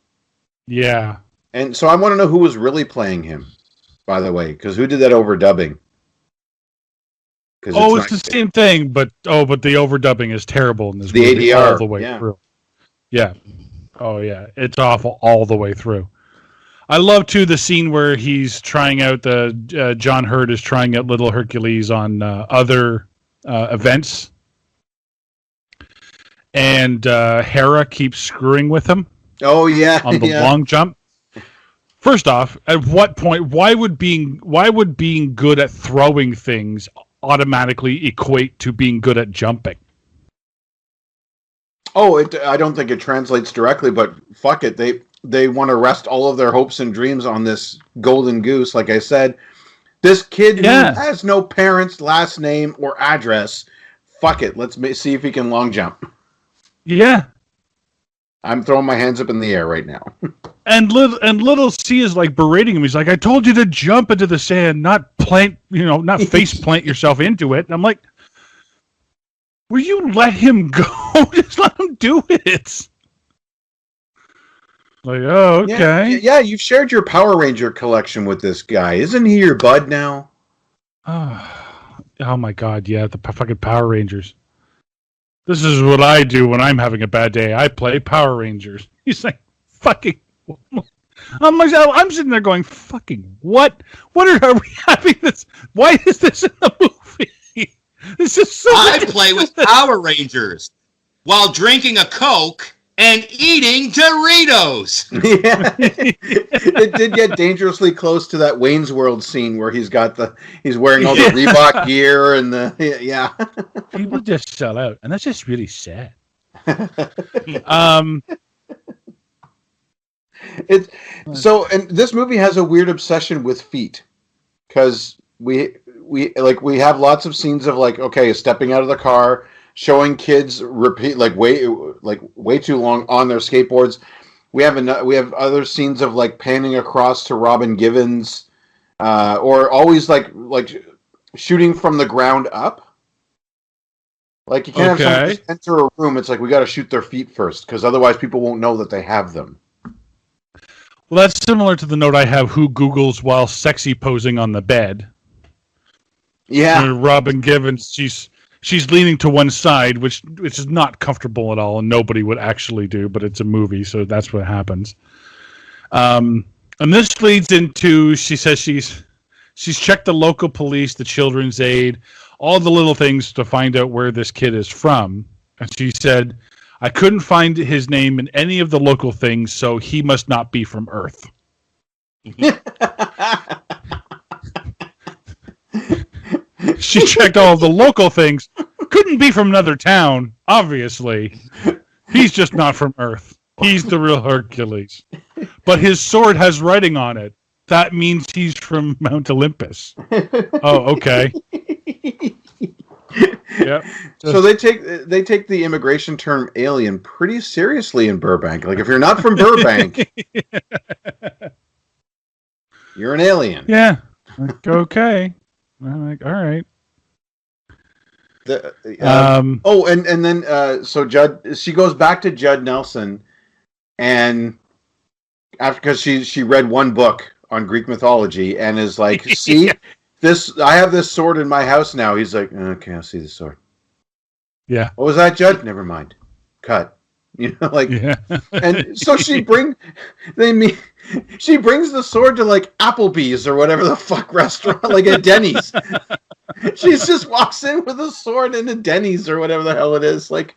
Yeah. And so I want to know who was really playing him, by the way, because who did that overdubbing? It's the same thing, but the overdubbing is terrible in this the movie ADR, all the way through. Yeah. Oh, yeah. It's awful all the way through. I love, too, the scene where he's trying out John Hurt is trying out Little Hercules on other events. And Hera keeps screwing with him. Oh, yeah. On the long jump. First off, at what point, why would being good at throwing things automatically equate to being good at jumping? I don't think it translates directly, but fuck it. They want to rest all of their hopes and dreams on this golden goose. Like I said, this kid who has no parents, last name, or address. Fuck it. Let's see if he can long jump. Yeah. I'm throwing my hands up in the air right now. And little C is like berating him. He's like, "I told you to jump into the sand, not not face plant yourself into it." And I'm like, will you let him go? Just let him do it. Like, oh, okay. Yeah, you've shared your Power Ranger collection with this guy. Isn't he your bud now? Oh my God, yeah, the fucking Power Rangers. This is what I do when I'm having a bad day. I play Power Rangers. He's like, fucking... I'm sitting there going, fucking what? Are we having this? Why is this in the movie? This is so... I play with Power Rangers while drinking a Coke and eating Doritos. Yeah. It did get dangerously close to that Wayne's World scene where he's wearing all the Reebok gear and yeah. People just sell out, and that's just really sad. And this movie has a weird obsession with feet, because we have lots of scenes of stepping out of the car, showing kids repeat way too long on their skateboards. We have other scenes of panning across to Robin Givens, or always shooting from the ground up. You can't have someone just enter a room. It's we got to shoot their feet first, because otherwise people won't know that they have them. Well, that's similar to the note I have: who Googles while sexy posing on the bed. Yeah, Robin Givens, she's leaning to one side, which is not comfortable at all, and nobody would actually do. But it's a movie, so that's what happens. And this leads into, she says she's checked the local police, the children's aid, all the little things to find out where this kid is from. And she said, "I couldn't find his name in any of the local things, so he must not be from Earth." She checked all of the local things. Couldn't be from another town, obviously. He's just not from Earth. He's the real Hercules. But his sword has writing on it. That means he's from Mount Olympus. Oh, okay. Yep. So they take the immigration term alien pretty seriously in Burbank. If you're not from Burbank, you're an alien. Yeah. Okay. I'm like, all right. And then so Judd, she goes back to Judd Nelson, and because she read one book on Greek mythology and is like, see, I have this sword in my house now. He's like, okay, I'll see the sword. Yeah. What was that, Judd? Never mind. Cut. Like, Yeah. and so she brings the sword to like Applebee's or whatever the fuck restaurant, like at Denny's. She just walks in with a sword into Denny's or whatever the hell it is. Like,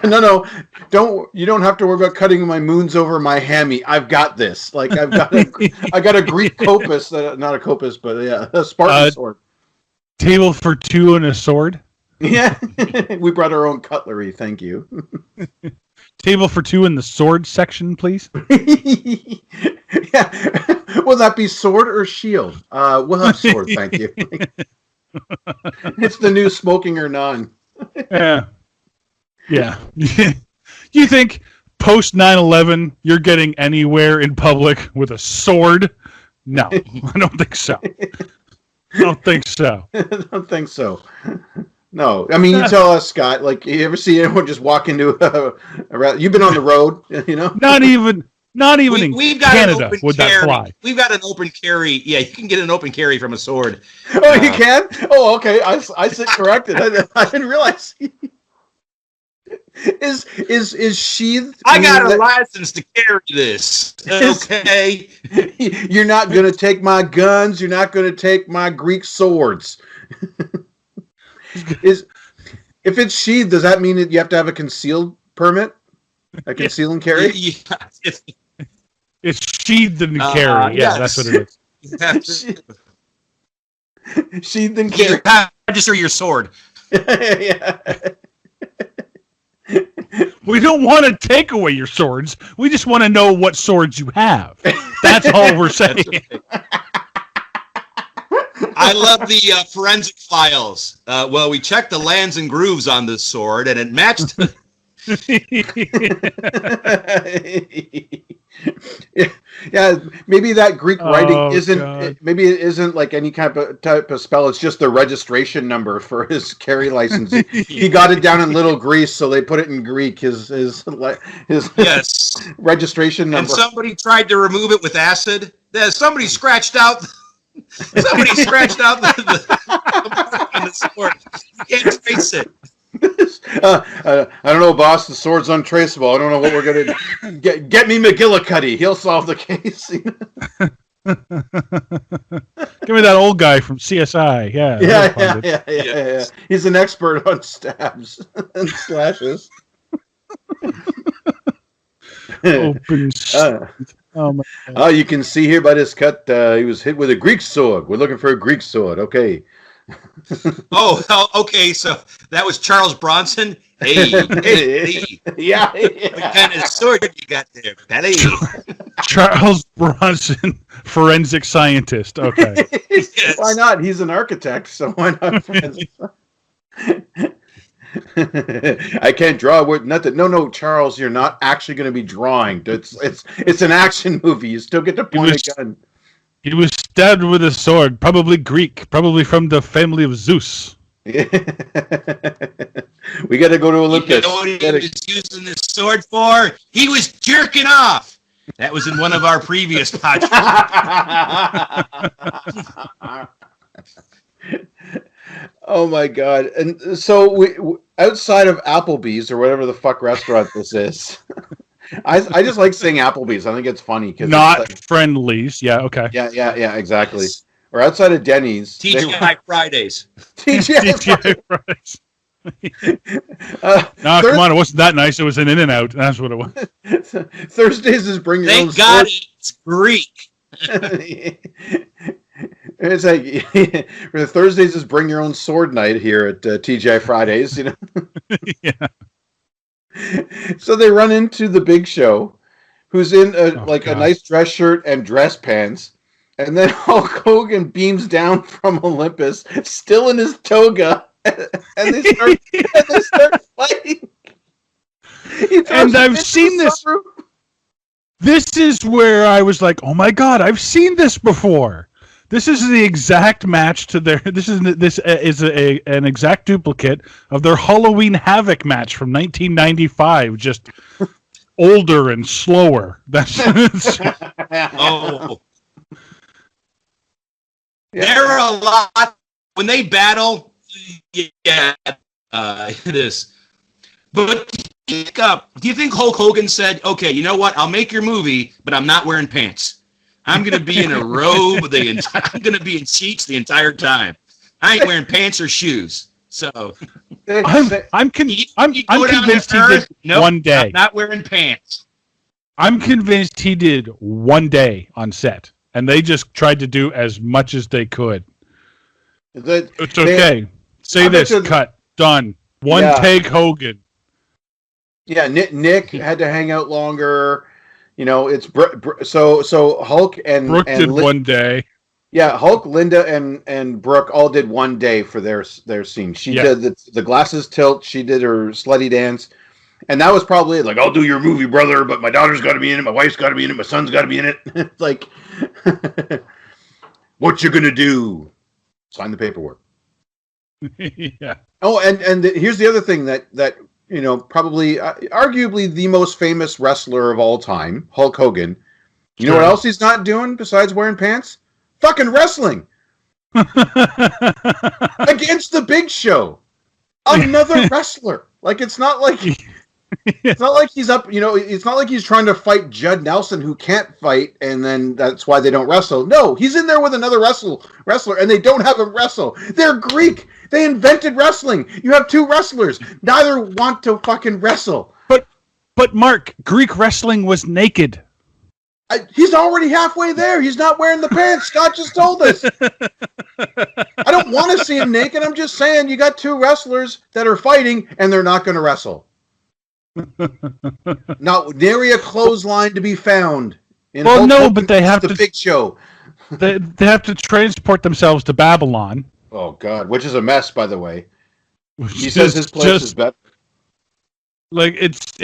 no, you don't have to worry about cutting my moons over my hammy. I've got this. Like, I got a Greek kopis, not a kopis, but yeah, a Spartan sword. Table for two and a sword. Yeah, we brought our own cutlery. Thank you. Table for two in the sword section, please. Yeah, will that be sword or shield? We'll have sword, thank you. It's the new smoking or none. Yeah. You think post 9/11 you're getting anywhere in public with a sword? No, I don't think so. I don't think so. No, I mean, you tell us, Scott. Like, you ever see anyone just walk into a you've been on the road, Not even We've got Canada an open would carry. that fly. We've got an open carry. Yeah, you can get an open carry from a sword. Oh, you can? Oh, okay. I sit corrected. I didn't realize. Is sheathed? I got a license to carry this. Okay. You're not going to take my guns. You're not going to take my Greek swords. If it's sheathed, does that mean that you have to have a concealed permit? A conceal and carry? Yeah, It's sheathed and carry. Yeah, yes. that's what it is. You have to, Sheathed and you carry. have to register your sword. Yeah. We don't want to take away your swords. We just want to know what swords you have. That's all we're saying. I love the forensic files. Well, we checked the lands and grooves on this sword, and it matched. Yeah, maybe that Greek writing isn't. God. Maybe it isn't like any type of spell. It's just the registration number for his carry license. He got it down in Little Greece, so they put it in Greek. His Yes. registration number. And somebody tried to remove it with acid. Somebody scratched out. Somebody scratched out the mark on the sword. You can't trace it. I don't know, boss. The sword's untraceable. I don't know what we're gonna get me McGillicuddy. He'll solve the case. Give me that old guy from CSI. Yeah. He's an expert on stabs and slashes. Open. Oh my God. You can see here by this cut, he was hit with a Greek sword. We're looking for a Greek sword. Okay. Oh, okay. So that was Charles Bronson. Hey. Yeah. What kind of sword you got there, Patty? Charles Bronson, forensic scientist. Okay. Yes. Why not? He's an architect, so why not? I can't draw with nothing. No, Charles, you're not actually going to be drawing. It's an action movie. You still get to point a gun. He was stabbed with a sword, probably Greek, probably from the family of Zeus. We got to go to Olympus. You know what he was using this sword for? He was jerking off. That was in one of our previous podcasts. Oh my God! And so we outside of Applebee's or whatever the fuck restaurant this is. I just like saying Applebee's. I think it's funny because not Friendlies. Yeah. Okay. Yeah. Exactly. Or outside of Denny's. TGI Fridays. TGI Fridays. Come on! It wasn't that nice. It was an In-N-Out. That's what it was. Thursdays is bring your own. Thank God it's Greek. It's like for Thursdays is bring your own sword night here at TGI Fridays. Yeah. So they run into the Big Show, who's in a nice dress shirt and dress pants, and then Hulk Hogan beams down from Olympus, still in his toga, and they start fighting. And I've seen this. This is where I was like, "Oh my God, I've seen this before." This is the exact match to their. This is an exact duplicate of their Halloween Havoc match from 1995, just older and slower. That's Oh, There are a lot when they battle. Yeah, it is. But do you think Hulk Hogan said, "Okay, you know what? I'll make your movie, but I'm not wearing pants. I'm going to be in a robe. I'm going to be in sheets the entire time. I ain't wearing pants or shoes." So I'm convinced he did one day. I'm not wearing pants. I'm convinced he did one day on set, and they just tried to do as much as they could. It's okay. Say this. Cut. Done. One take. Hogan. Yeah, Nick had to hang out longer. You know, it's so Hulk and Brooke did one day. Yeah, Hulk, Linda, and Brooke all did one day for their scene. She did the glasses tilt. She did her slutty dance, and that was probably like, "I'll do your movie, brother, but my daughter's got to be in it, my wife's got to be in it, my son's got to be in it." It's like, what you gonna do? Sign the paperwork. Yeah. Oh, and here's the other thing that you know, probably arguably the most famous wrestler of all time, Hulk Hogan. You know what else he's not doing besides wearing pants? Fucking wrestling. Against the Big Show. Another wrestler. Like, it's not like he's up, you know, it's not like he's trying to fight Judd Nelson, who can't fight, and then that's why they don't wrestle. No, he's in there with another wrestler, and they don't have him wrestle. They're Greek. They invented wrestling. You have two wrestlers. Neither want to fucking wrestle. But Mark, Greek wrestling was naked. He's already halfway there. He's not wearing the pants. Scott just told us. I don't want to see him naked. I'm just saying you got two wrestlers that are fighting, and they're not going to wrestle. Not nary a clothesline to be found. But they have the Big Show. They have to transport themselves to Babylon. Oh God, which is a mess, by the way. He says his place is better. Like it's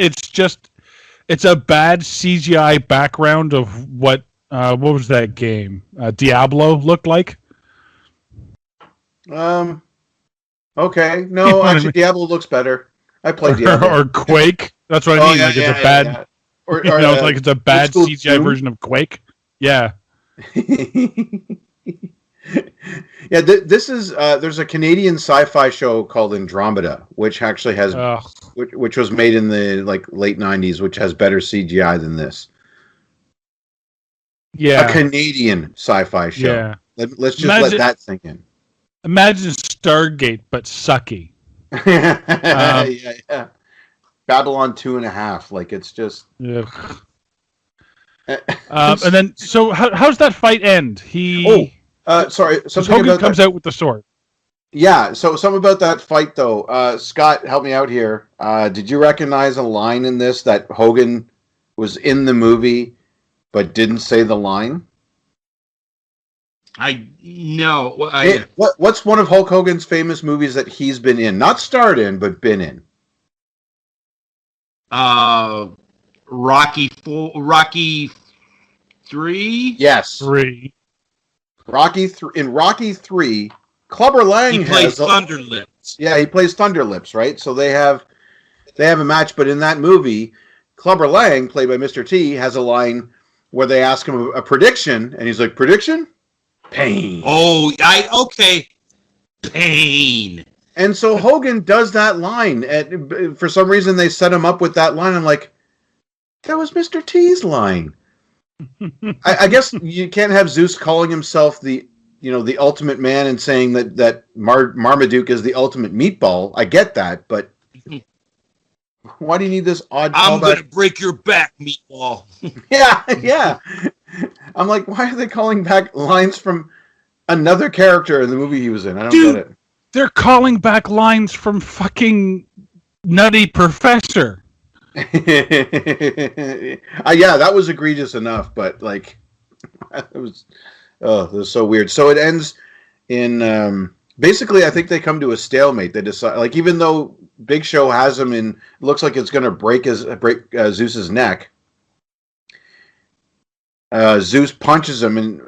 a bad CGI background of what was that game? Diablo looked like. Okay, no, actually, Diablo looks better. I played Diablo. Or Quake. That's what I mean. It's a bad. Yeah. Or like it's a bad CGI version of Quake. Yeah. Yeah, this is there's a Canadian sci-fi show called Andromeda, which actually has which was made in the late 90s, which has better CGI than this. Yeah, a Canadian sci-fi show. Yeah, let's just let that sink in. Imagine Stargate, but sucky. Yeah. Babylon 2.5, like it's just. Yeah. And then, so how's that fight end? Sorry. Something Hogan about comes out with the sword. Yeah. So something about that fight, though. Scott, help me out here. Did you recognize a line in this that Hogan was in the movie, but didn't say the line? No. What's one of Hulk Hogan's famous movies that he's been in? Not starred in, but been in. Rocky 3. Yes, 3. Rocky 3. In Rocky 3, Clubber Lang he plays Thunderlips. Yeah, he plays Thunderlips, right? So they have a match, but in that movie, Clubber Lang, played by Mr. T, has a line where they ask him a prediction, and he's like, "Prediction? Pain." Oh, okay. Pain. And so Hogan does that line, and for some reason they set him up with that line. I'm like, that was Mr. T's line. I guess you can't have Zeus calling himself the ultimate man and saying that Marmaduke is the ultimate meatball. I get that, but why do you need this odd callback? I'm going to break your back, meatball. Yeah. I'm like, why are they calling back lines from another character in the movie he was in? I don't get it. They're calling back lines from fucking Nutty Professor. Yeah, that was egregious enough, but like, it was so weird. So it ends in basically, I think they come to a stalemate. They decide, like, even though Big Show has him in, it looks like it's going to break Zeus's neck. Zeus punches him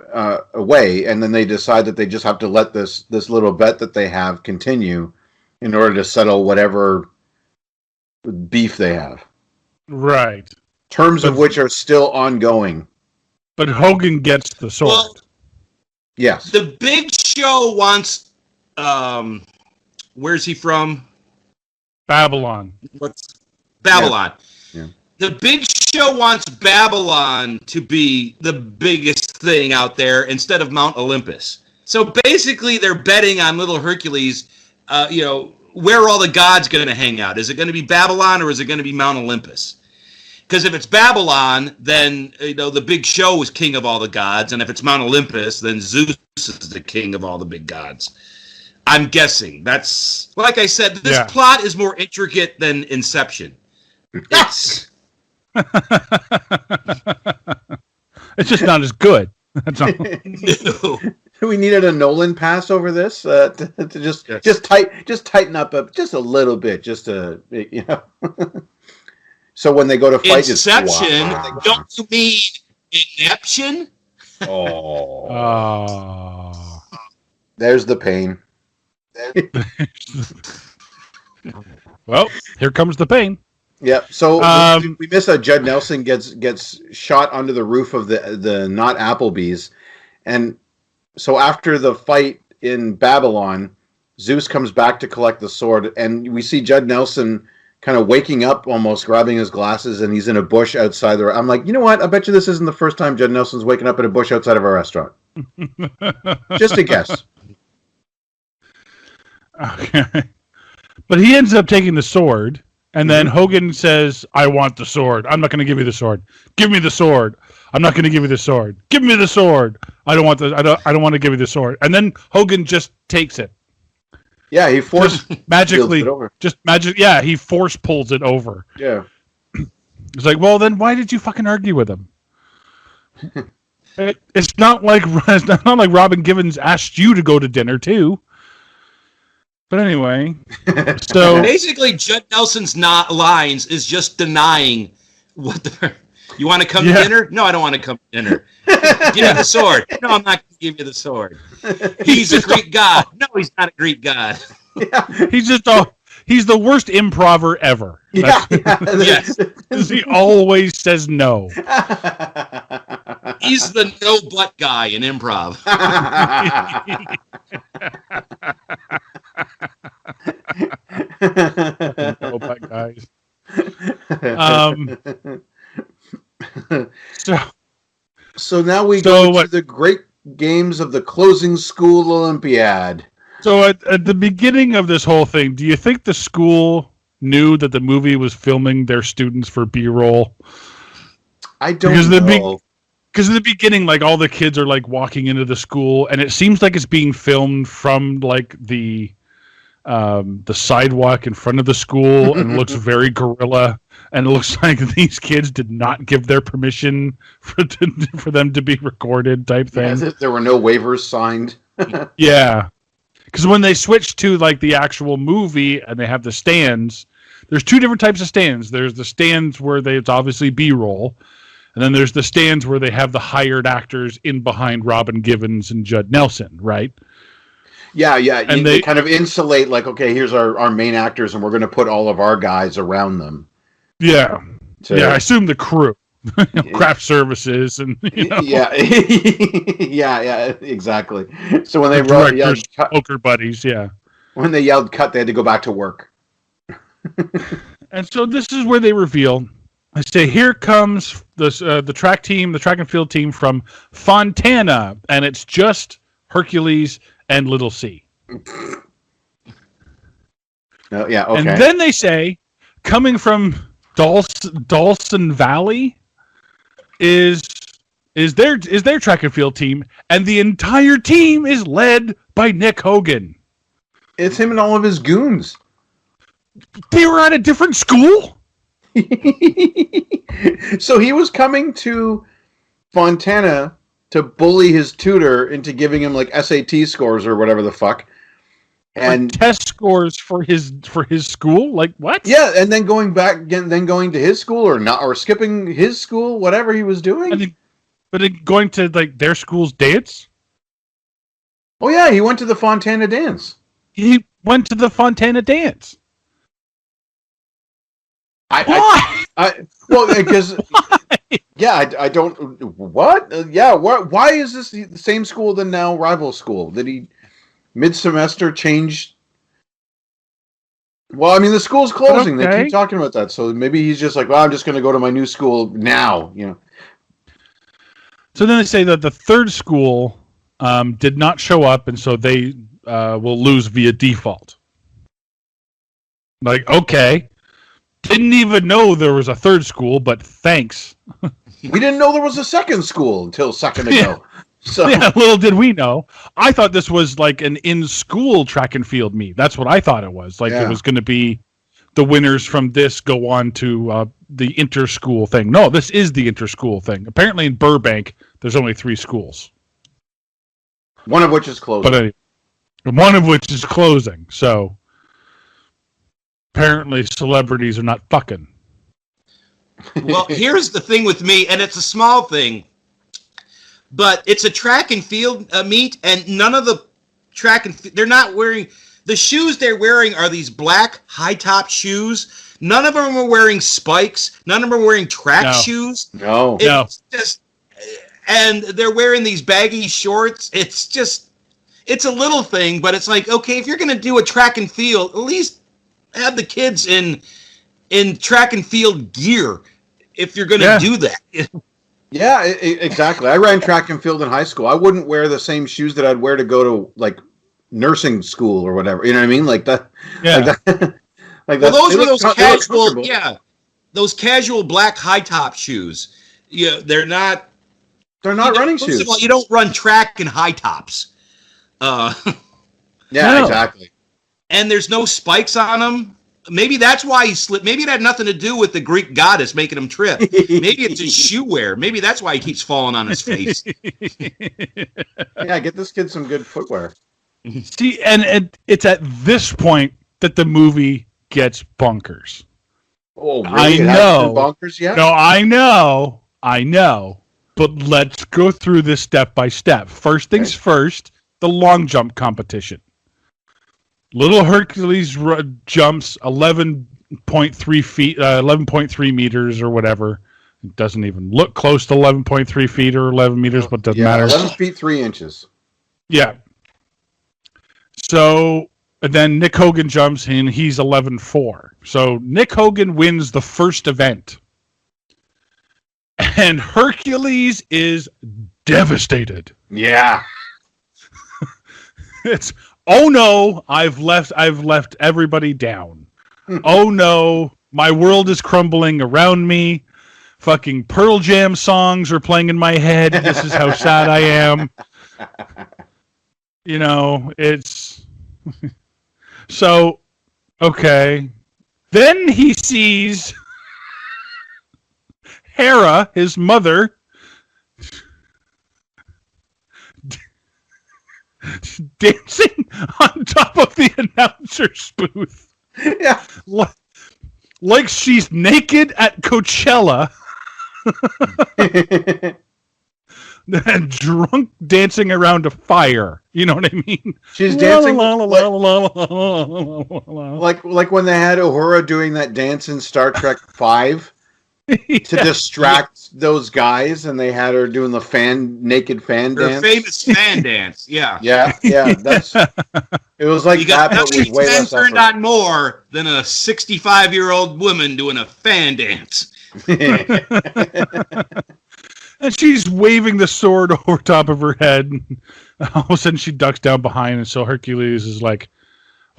away, and then they decide that they just have to let this little bet that they have continue in order to settle whatever beef they have. Right. Terms of which are still ongoing. But Hogan gets the sword. Yes. The Big Show wants. Where's he from? Babylon. What's Babylon? Yeah. The Big Show wants Babylon to be the biggest thing out there instead of Mount Olympus. So basically, they're betting on little Hercules. Where are all the gods going to hang out? Is it going to be Babylon or is it going to be Mount Olympus? Because if it's Babylon, then the Big Show is king of all the gods, and if it's Mount Olympus, then Zeus is the king of all the big gods. I'm guessing. That's, like I said, this plot is more intricate than Inception. It's it's just not as good. That's all. No. We needed a Nolan pass over this to just tighten up just a little bit, just to So when they go to fight, Inception? Don't you mean ineption? Oh, there's the pain. Well, here comes the pain. Yeah. So we miss how Judd Nelson gets shot under the roof of the not Applebee's, and so after the fight in Babylon, Zeus comes back to collect the sword, and we see Judd Nelson kind of waking up, almost grabbing his glasses, and he's in a bush outside the. I'm like, you know what? I bet you this isn't the first time Judd Nelson's waking up in a bush outside of a restaurant. Just a guess. Okay. But he ends up taking the sword, and then Hogan says, "I want the sword. I'm not going to give you the sword. Give me the sword. I'm not going to give you the sword. Give me the sword. I don't want want to give you the sword." And then Hogan just takes it. Yeah, he force magically it over. Yeah, he force pulls it over. Yeah. It's like, well, then why did you fucking argue with him? It's not like Robin Givens asked you to go to dinner too. But anyway, so basically, Judd Nelson's lines is just denying what the. You want to come to dinner? No, I don't want to come to dinner. Give me the sword. No, I'm not going to give you the sword. He's a Greek god. No, he's not a Greek god. Yeah. He's the worst improver ever. Yes. He always says no. He's the no but guy in improv. No but guys. So now we go to the great games of the closing school Olympiad. So at the beginning of this whole thing, do you think the school knew that the movie was filming their students for B-roll? I don't know. Because in the beginning, like, all the kids are like walking into the school, and it seems like it's being filmed from like the sidewalk in front of the school, and it looks very guerrilla. And it looks like these kids did not give their permission for them to be recorded, type thing. Yeah, there were no waivers signed. Yeah, because when they switch to like the actual movie and they have the stands, there's two different types of stands. There's the stands where it's obviously B-roll, and then there's the stands where they have the hired actors in behind Robin Givens and Judd Nelson, right? Yeah. And they kind of insulate, like, okay, here's our main actors, and we're going to put all of our guys around them. Yeah. I assume the crew, craft services, and yeah, exactly. So when they yelled poker buddies, when they yelled cut, they had to go back to work. And so this is where they reveal. I say, here comes the track and field team from Fontana, and it's just Hercules and Little C. Oh, yeah, okay. And then they say, coming from Dawson Valley is their track and field team, and the entire team is led by Nick Hogan. It's him and all of his goons. They were at a different school? So he was coming to Fontana to bully his tutor into giving him like SAT scores or whatever the fuck. And test scores for his school, like what? Yeah, and then going back again, then going to his school or skipping his school, whatever he was doing. But going to like their school's dance. Oh yeah, he went to the Fontana dance. He went to the Fontana dance. Well, because Yeah, I don't. What? Yeah, why is this the same school than now rival school? Did he mid-semester change? Well, I mean, the school's closing. They Okay. keep talking about that, so maybe he's just like, well, I'm just going to go to my new school now. You know. So then they say that the third school did not show up, and so they will lose via default. Like, okay. Didn't even know there was a third school, but thanks. We didn't know there was a second school until a second ago. Yeah. So Yeah, little did we know. I thought this was like an in-school track and field meet. That's what I thought it was. Like Yeah. it was going to be the winners from this go on to the inter-school thing. No, this is the inter-school thing. Apparently in Burbank, there's only 3 schools. one of which is closing. But anyway, one of which is closing. So apparently celebrities are not fucking. Well, here's the thing with me, and it's a small thing, but it's a track and field meet, and none of the track and they're not wearing the shoes they're wearing are these black high top shoes. None of them are wearing spikes. None of them are wearing track shoes. No. It's just, and they're wearing these baggy shorts. It's a little thing, but it's like, okay, if you're going to do a track and field, at least have the kids in track and field gear if you're going to do that. Yeah, exactly. I ran track and field in high school. I wouldn't wear the same shoes that I'd wear to go to like nursing school or whatever. You know what I mean? Like that. Yeah. Like that. Like Well, those were look those they look casual, comfortable. those casual black high top shoes. Yeah, they're not running first shoes. of all, you don't run track in high tops. Yeah, No. exactly. And there's no spikes on them. Maybe that's why he slipped. Maybe it had nothing to do with the Greek goddess making him trip. Maybe it's his shoe wear. Maybe that's why he keeps falling on his face. Yeah, get this kid some good footwear. See, and it's at this point that the movie gets bonkers. Oh, really? I It hasn't know. been bonkers yet? No, I know. But let's go through this step by step. First things first, the long jump competition. Little Hercules jumps 11.3 feet, 11.3 meters or whatever. It doesn't even look close to 11.3 feet or 11 meters, but it doesn't matter. 11 feet 3 inches. Yeah. So and then Nick Hogan jumps in. He's 11.4. So Nick Hogan wins the first event. And Hercules is devastated. Yeah. It's, oh no, I've left everybody down. Oh no, my world is crumbling around me. Fucking Pearl Jam songs are playing in my head. This is how sad I am. You know, it's so okay. Then he sees Hera, his mother, dancing on top of the announcer's booth. Yeah. Like she's naked at Coachella and drunk dancing around a fire. You know what I mean? She's dancing like like when they had Uhura doing that dance in Star Trek 5 to distract those guys, and they had her doing the naked fan Her dance. famous fan dance. Yeah. Yeah, that's it was like You got that, but with nothing way less turned effort. on more than a 65-year-old woman doing a fan dance. And she's waving the sword over top of her head. All of a sudden, she ducks down behind, and so Hercules is like,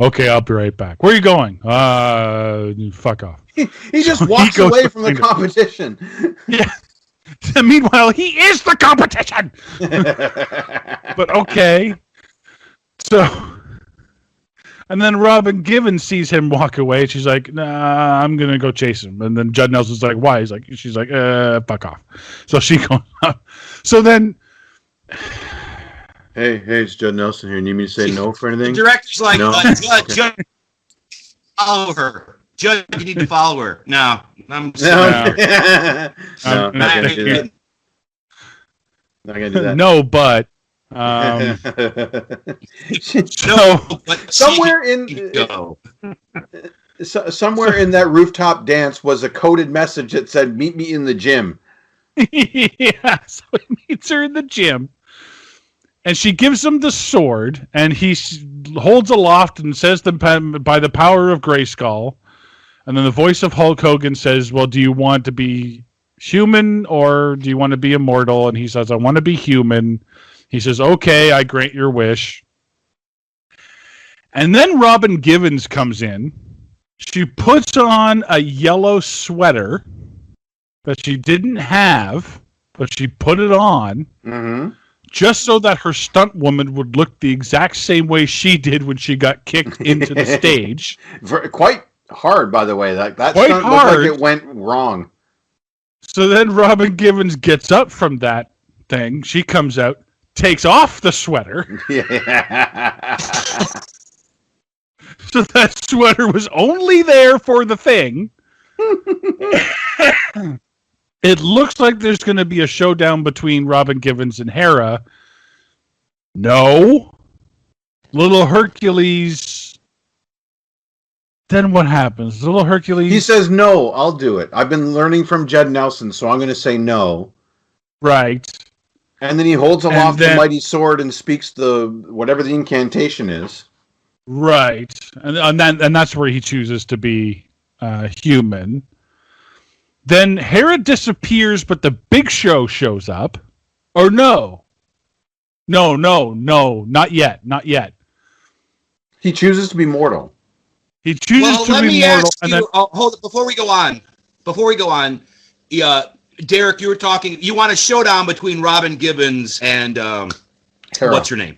"Okay, I'll be right back. Where are you going? Fuck off." He just So he walks goes away from the behind her. competition. Yeah. Meanwhile, he is the competition. But okay. So, and then Robin Givens sees him walk away. She's like, "Nah, I'm gonna go chase him." And then Judd Nelson's like, "Why?" She's like, fuck off." So she goes up. So then, Hey, it's Judd Nelson here. Need me to say no for The anything? director's like, No. Judge, follow her. Judge, you need to follow her. No, I'm No, sorry. no, I'm not not gonna do that. Not gonna do that. no, but so But somewhere go. somewhere in that rooftop dance was a coded message that said, "Meet me in the gym." Yeah, so he meets her in the gym, and she gives him the sword, and he holds aloft and says, by the power of Grayskull. And then the voice of Hulk Hogan says, well, do you want to be human or do you want to be immortal? And he says, I want to be human. He says, okay, I grant your wish. And then Robin Givens comes in. She puts on a yellow sweater that she didn't have, but she put it on just so that her stunt woman would look the exact same way she did when she got kicked into the stage. Quite hard, by the way. That Quite stunt hard. looked like it went wrong. So then Robin Givens gets up from that thing. She comes out, takes off the sweater. Yeah. So that sweater was only there for the thing. It looks like there's going to be a showdown between Robin Givens and Hera. No. Little Hercules. Then what happens? Little Hercules. He says, no, I'll do it. I've been learning from Judd Nelson, so I'm going to say no. Right. And then he holds aloft the mighty sword and speaks whatever the incantation is. Right. And that's where he chooses to be human. Then Hera disappears, but the Big Show shows up. Or no. No, not yet. Not yet. He chooses to be mortal. He chooses to be mortal. Hold it, before we go on, Derek, you were talking, you want a showdown between Robin Givens and what's her name?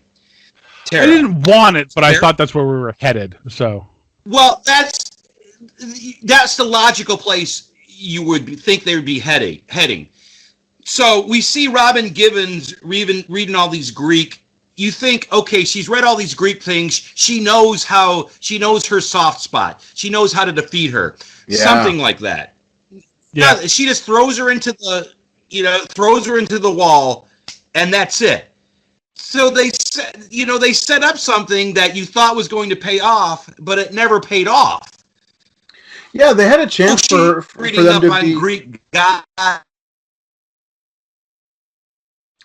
Tara. I didn't want it, but I thought that's where we were headed. So, well, that's the logical place you would think they would be heading. So we see Robin Givens reading all these Greek. You think, okay, she's read all these Greek things. She knows her soft spot. She knows how to defeat her. Yeah. Something like that. Yeah. She just throws her into the wall, and that's it. So they set up something that you thought was going to pay off, but it never paid off. Yeah, they had a chance for them to be Greek God.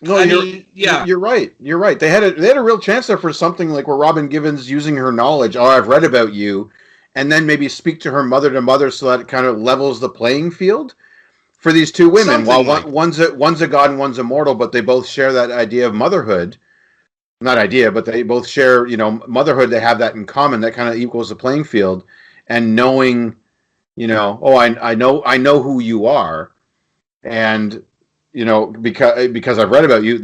No, you're right. You're right. They had a real chance there for something like where Robin Givens using her knowledge. Oh, I've read about you, and then maybe speak to her mother to mother so that it kind of levels the playing field for these two women. While one's a god and one's immortal, but they both share that idea of motherhood. Not idea, but they both share, motherhood. They have that in common. That kind of equals the playing field, and knowing, I know who you are, and because I've read about you.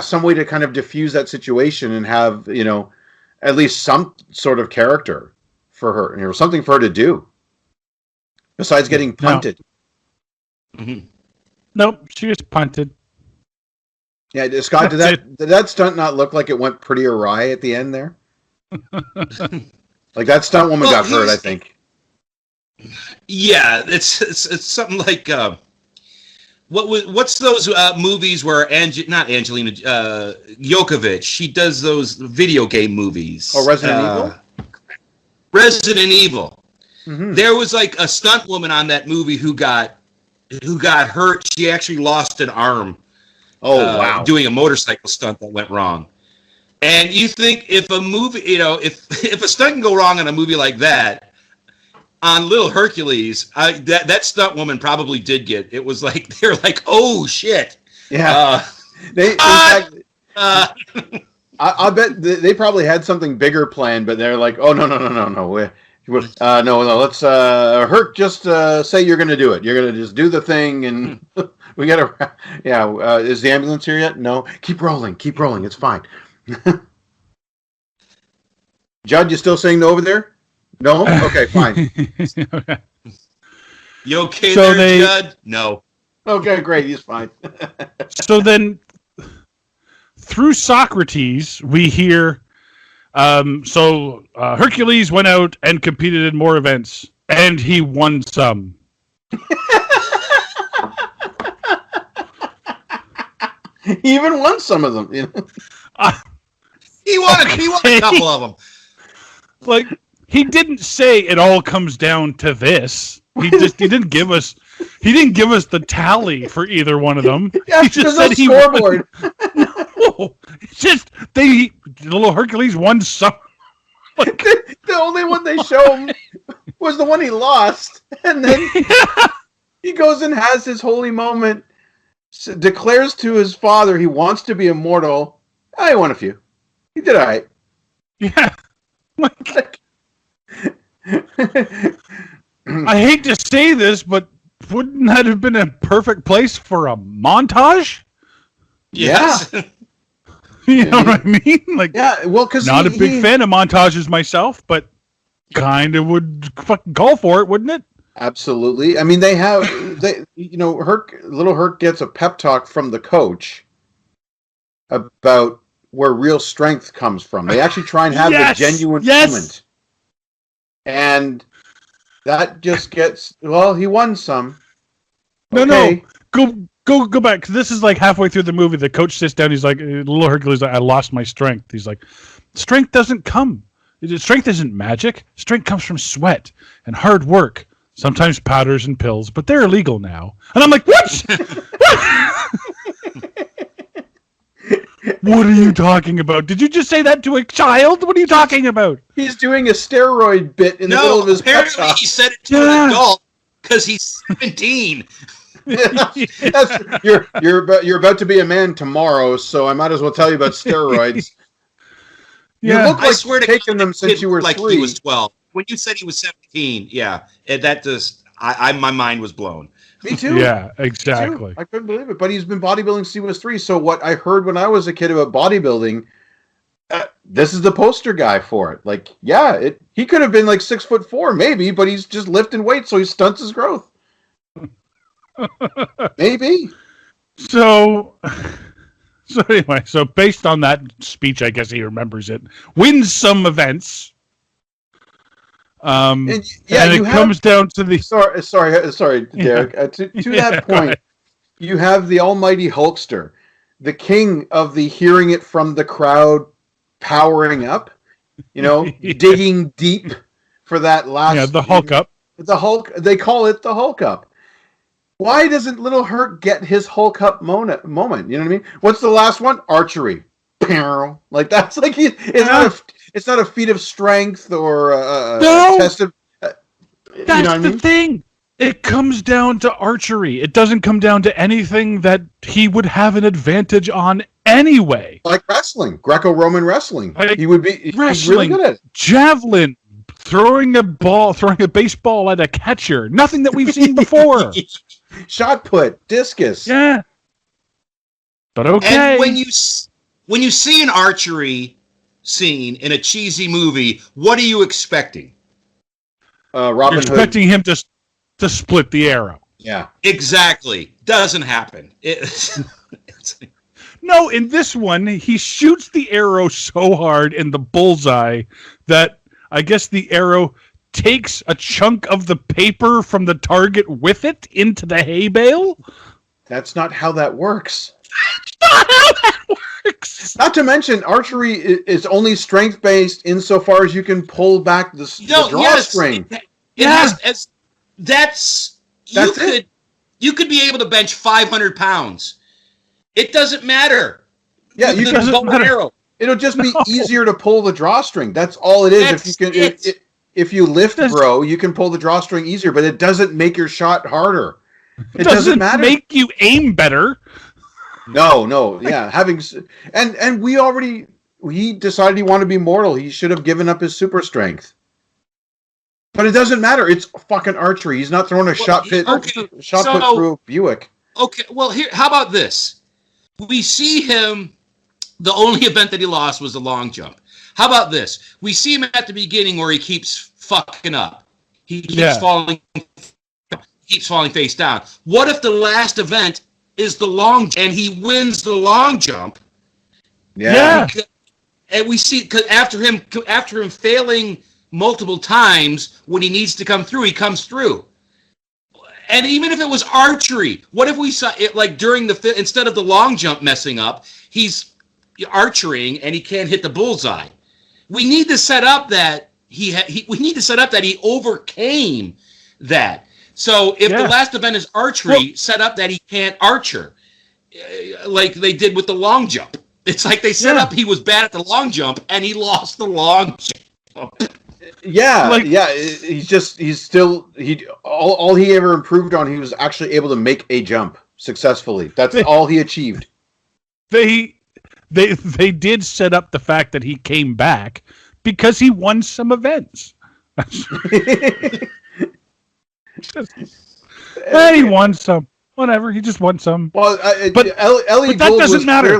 Some way to kind of diffuse that situation and have at least some sort of character for her, something for her to do besides getting punted. No. Mm-hmm. Nope, she was punted. Yeah, Scott, did that stunt not look like it went pretty awry at the end there? Like that stunt woman got hurt, I think. Yeah, it's something like what's those movies where not Angelina Jokovic, she does those video game movies. Oh, Resident Evil? Resident Evil. Mm-hmm. There was like a stunt woman on that movie who got hurt. She actually lost an arm. Oh, wow. Doing a motorcycle stunt that went wrong. And you think if a movie, if a stunt can go wrong on a movie like that, on Little Hercules, that stunt woman probably did get. It was like they're like, oh shit. Yeah. I bet they probably had something bigger planned, but they're like, oh no. No. Let's Herc just say you're going to do it. You're going to just do the thing, and we got to. Yeah. Is the ambulance here yet? No. Keep rolling. It's fine. Judd, you still saying no over there? No? Okay, fine. You okay there, Judd? No. Okay, great. He's fine. So then, through Socrates, we hear, Hercules went out and competed in more events, and he won some. He even won some of them. He won a couple of them. Like, he didn't say it all comes down to this. He didn't give us He didn't give us the tally for either one of them. Yeah, He just there's said no he scoreboard. No, it's just little Hercules won some. Like, The only one they show him was the one he lost, and then he goes and has his holy moment, declares to his father he wants to be immortal. I won a few. He did all right. yeah. Like, I hate to say this, but wouldn't that have been a perfect place for a montage? Yes. You know what I mean? Like, Yeah, well, because not a big fan of montages myself, but kind of would fucking call for it, wouldn't it? Absolutely. I mean, little Herc gets a pep talk from the coach about where real strength comes from. They actually try and have the genuine moment. And that just gets, well, he won some. No. Go back. 'Cause this is like halfway through the movie. The coach sits down. He's like, little Hercules, I lost my strength. He's like, strength doesn't come. Strength isn't magic. Strength comes from sweat and hard work. Sometimes powders and pills, but they're illegal now. And I'm like, what? What are you talking about? Did you just say that to a child? What are you talking about? He's doing a steroid bit in the middle of his pep apparently talk. he said it to an adult because he's 17. You're about to be a man tomorrow, so I might as well tell you about steroids. Yeah. You look I like swear to taking God, them since you were like 3. he was 12. When you said he was 17, yeah, that just my mind was blown. Me too. Yeah, Me exactly. too. I couldn't believe it. But he's been bodybuilding since he was 3. So what I heard when I was a kid about bodybuilding, this is the poster guy for it. Like, yeah, he could have been like 6'4", maybe, but he's just lifting weights, so he stunts his growth. Maybe. So anyway, based on that speech, I guess he remembers it. Wins some events. And it comes down to the sorry, Derek. To that point, you have the almighty Hulkster, the king of the hearing it from the crowd, powering up. Digging deep for that last. Yeah, the Hulk up. The Hulk. They call it the Hulk up. Why doesn't little Herc get his Hulk up moment? You know what I mean? What's the last one? Archery. Like that's like it's not a feat of strength or a test of. That's the thing. It comes down to archery. It doesn't come down to anything that he would have an advantage on anyway. Like wrestling, Greco-Roman wrestling. Like he would be wrestling, really good at it. Javelin, throwing a baseball at a catcher. Nothing that we've seen before. Shot put, discus. Yeah. But okay. And when you see an archery scene in a cheesy movie, what are you expecting? Robin You're expecting him to split the arrow. Yeah. Exactly. Doesn't happen. No, in this one, he shoots the arrow so hard in the bullseye that I guess the arrow takes a chunk of the paper from the target with it into the hay bale. That's not how that works. Not how that works. Not to mention, archery is only strength-based insofar as you can pull back the drawstring. You could be able to bench 500 pounds. It doesn't matter. Yeah, you can pull an arrow. It'll just be easier to pull the drawstring. That's all it is. If you lift, bro, you can pull the drawstring easier, but it doesn't make your shot harder. It doesn't matter. Make you aim better. No, yeah. He decided he wanted to be mortal. He should have given up his super strength. But it doesn't matter. It's fucking archery. He's not throwing a shot put through a Buick. Okay, well, how about this? We see him. The only event that he lost was the long jump. How about this? We see him at the beginning where he keeps fucking up. He keeps falling face down. What if the last event is the long jump and he wins the long jump? Yeah. And we see after him failing multiple times, when he needs to come through, he comes through. And even if it was archery, what if we saw it like during instead of the long jump messing up, he's archering and he can't hit the bullseye. We need to set up that he overcame that. So if the last event is archery, set up that he can't archer, like they did with the long jump. It's like they set up he was bad at the long jump, and he lost the long jump. Yeah, all he ever improved on, he was actually able to make a jump successfully. That's all he achieved. They did set up the fact that he came back because he won some events. He won some. Whatever, he just won some. Well, but Ellie that Gould doesn't was matter.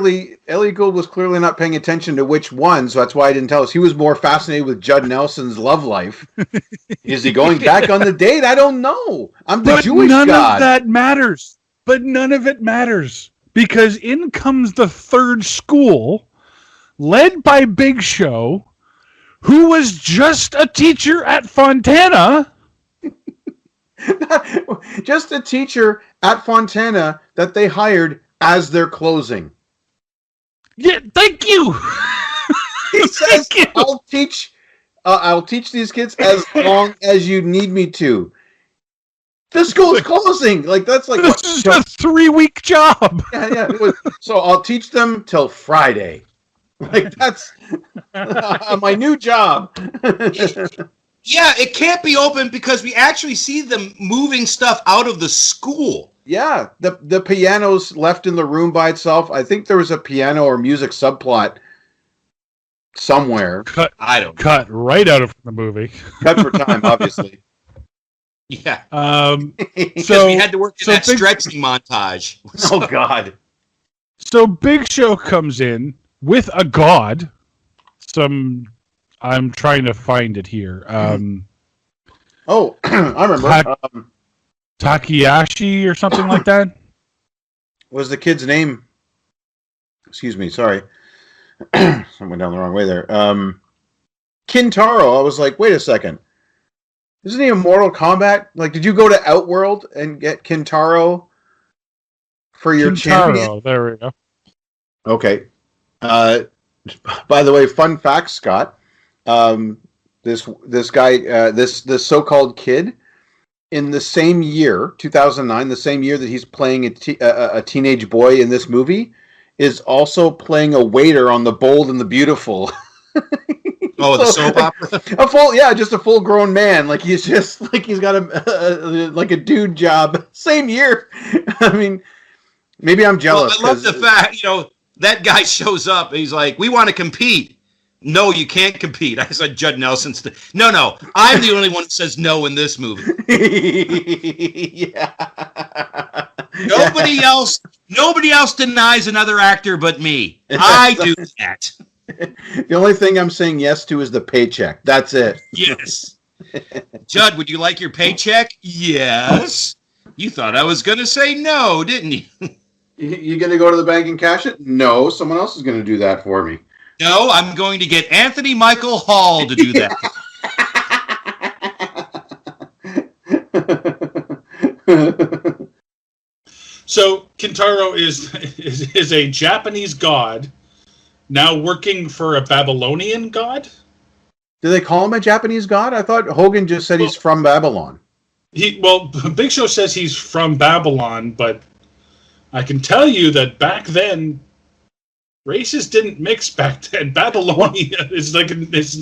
Ellie Gould was clearly not paying attention to which one, so that's why he didn't tell us. He was more fascinated with Judd Nelson's love life. Is he going back on the date? I don't know. I'm the Jewish none God. of that matters. But none of it matters because in comes the third school, led by Big Show, who was just a teacher at Fontana. Just a teacher at Fontana that they hired as their closing. Yeah, thank you. He says, I'll teach these kids as long as you need me to. The school's closing. Like that's like this is a 3-week job. Yeah. So I'll teach them till Friday. Like that's my new job. Yeah, it can't be open because we actually see them moving stuff out of the school. Yeah, the piano's left in the room by itself. I think there was a piano or music subplot somewhere. Cut right out of the movie. Cut for time, obviously. Yeah. Because we had to work in that stretching montage. Oh, God. So Big Show comes in with a god. I'm trying to find it here. I remember. Takayashi or something like that? Was the kid's name? Excuse me, sorry. I went down the wrong way there. Kintaro. I was like, wait a second. Isn't he in Mortal Kombat? Like, did you go to Outworld and get Kintaro for your champion? There we go. Okay. By the way, fun fact, Scott. This guy, this so-called kid, in the same year, 2009, the same year that he's playing a teenage boy in this movie, is also playing a waiter on The Bold and the Beautiful. The soap opera. Just a full-grown man. Like he's got a dude job. Same year. I mean, maybe I'm jealous. Well, I love the fact that guy shows up. And he's like, "We want to compete." No, you can't compete. I said Judd Nelson's. No. I'm the only one that says no in this movie. Yeah. Nobody else denies another actor but me. I do that. The only thing I'm saying yes to is the paycheck. That's it. Yes. Judd, would you like your paycheck? Yes. You thought I was going to say no, didn't you? You going to go to the bank and cash it? No, someone else is going to do that for me. No, I'm going to get Anthony Michael Hall to do that. So Kintaro is a Japanese god now working for a Babylonian god? Do they call him a Japanese god? I thought Hogan just said he's from Babylon. Big Show says he's from Babylon, but I can tell you that back then races didn't mix back then. Babylonia is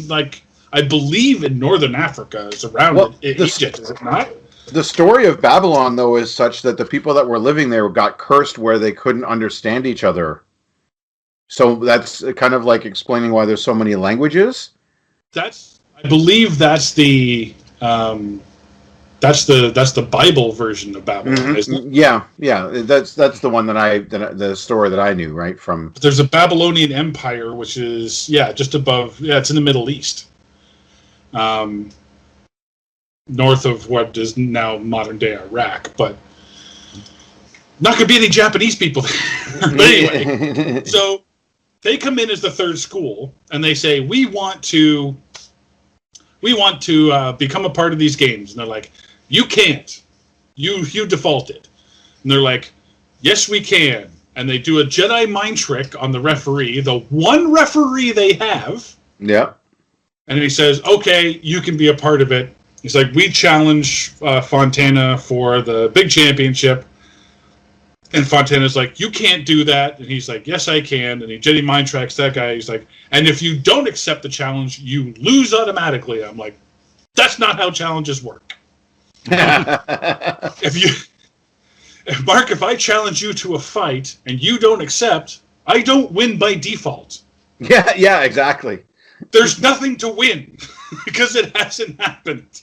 like I believe in northern Africa is around Egypt, is it not? The story of Babylon, though, is such that the people that were living there got cursed where they couldn't understand each other. So that's kind of like explaining why there's so many languages. I believe that's the Bible version of Babylon, Mm-hmm. isn't it? Yeah. That's the one the story that I knew, right? From there's a Babylonian Empire, which is just above. Yeah, it's in the Middle East, north of what is now modern day Iraq, but not going to be any Japanese people there. But anyway, so they come in as the third school, and they say we want to become a part of these games, and they're like, you can't. You defaulted. And they're like, yes, we can. And they do a Jedi mind trick on the referee, the one referee they have. Yeah. And he says, okay, you can be a part of it. He's like, we challenge Fontana for the big championship. And Fontana's like, you can't do that. And he's like, yes, I can. And he Jedi mind tracks that guy. He's like, and if you don't accept the challenge, you lose automatically. I'm like, that's not how challenges work. If I challenge you to a fight and you don't accept, I don't win by default. Yeah, exactly. There's nothing to win because it hasn't happened.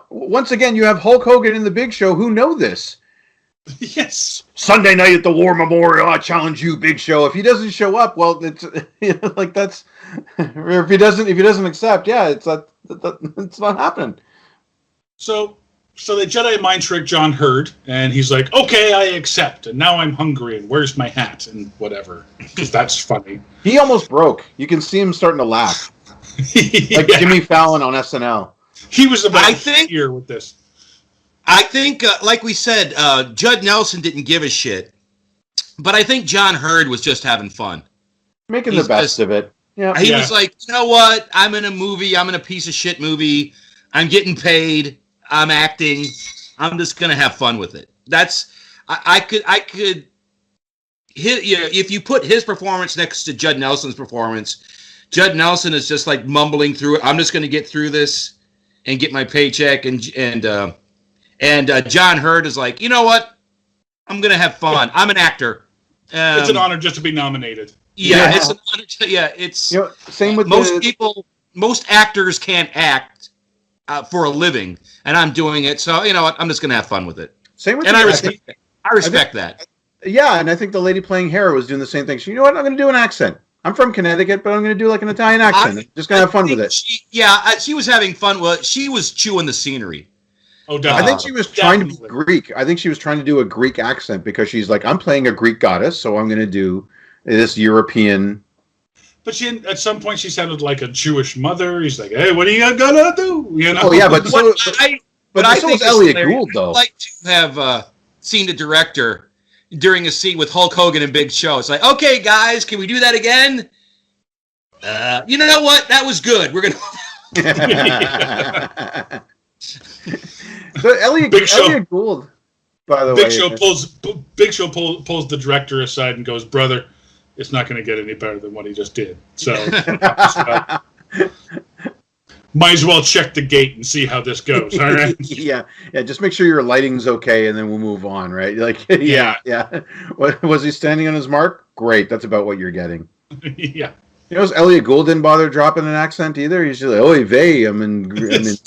Once again, you have Hulk Hogan and the Big Show who know this. Yes. Sunday night at the War Memorial, I challenge you, Big Show. If he doesn't show up, well, it's like that's. Or if he doesn't accept, yeah, it's not happening. So they Jedi mind trick John Hurd, and he's like, "Okay, I accept." And now I'm hungry, and where's my hat and whatever? Because that's funny. He almost broke. You can see him starting to laugh, like Jimmy Fallon on SNL. He was about here with this. I think, like we said, Judd Nelson didn't give a shit, but I think John Hurd was just having fun, making the best of it. Yeah, he was like, you know what? I'm in a movie. I'm in a piece of shit movie. I'm getting paid. I'm acting. I'm just gonna have fun with it. That's I could hit, you know, if you put his performance next to Judd Nelson's performance, Judd Nelson is just like mumbling through it. I'm just gonna get through this and get my paycheck, and John Hurd is like, you know what? I'm gonna have fun. I'm an actor. It's an honor just to be nominated. Yeah, it's an honor. It's same with most actors can't act for a living, and I'm doing it. So you know what? I'm just gonna have fun with it. Same with I respect that. Yeah, and I think the lady playing Hera was doing the same thing. You know what? I'm gonna do an accent. I'm from Connecticut, but I'm going to do like an Italian accent. Just going to have fun with it. She was having fun. Well, she was chewing the scenery. Oh, definitely. I think she was trying to be Greek. I think she was trying to do a Greek accent because she's like, I'm playing a Greek goddess, so I'm going to do this European. But at some point she sounded like a Jewish mother. He's like, hey, what are you going to do? You know? Oh, yeah, but so was Elliot Gould, though. I'd like to have seen the director during a scene with Hulk Hogan and Big Show. It's like, okay, guys, can we do that again? You know what? That was good. We're gonna. So Elliot Gould, by the way. Big Show pulls the director aside and goes, "Brother, it's not going to get any better than what he just did. So might as well check the gate and see how this goes. All right." Yeah. Just make sure your lighting's okay, and then we'll move on. Right? Like, yeah. Was he standing on his mark? Great. That's about what you're getting. Yeah. You know, Elliot Gould didn't bother dropping an accent either. He's just like, "Oy vey, I'm in."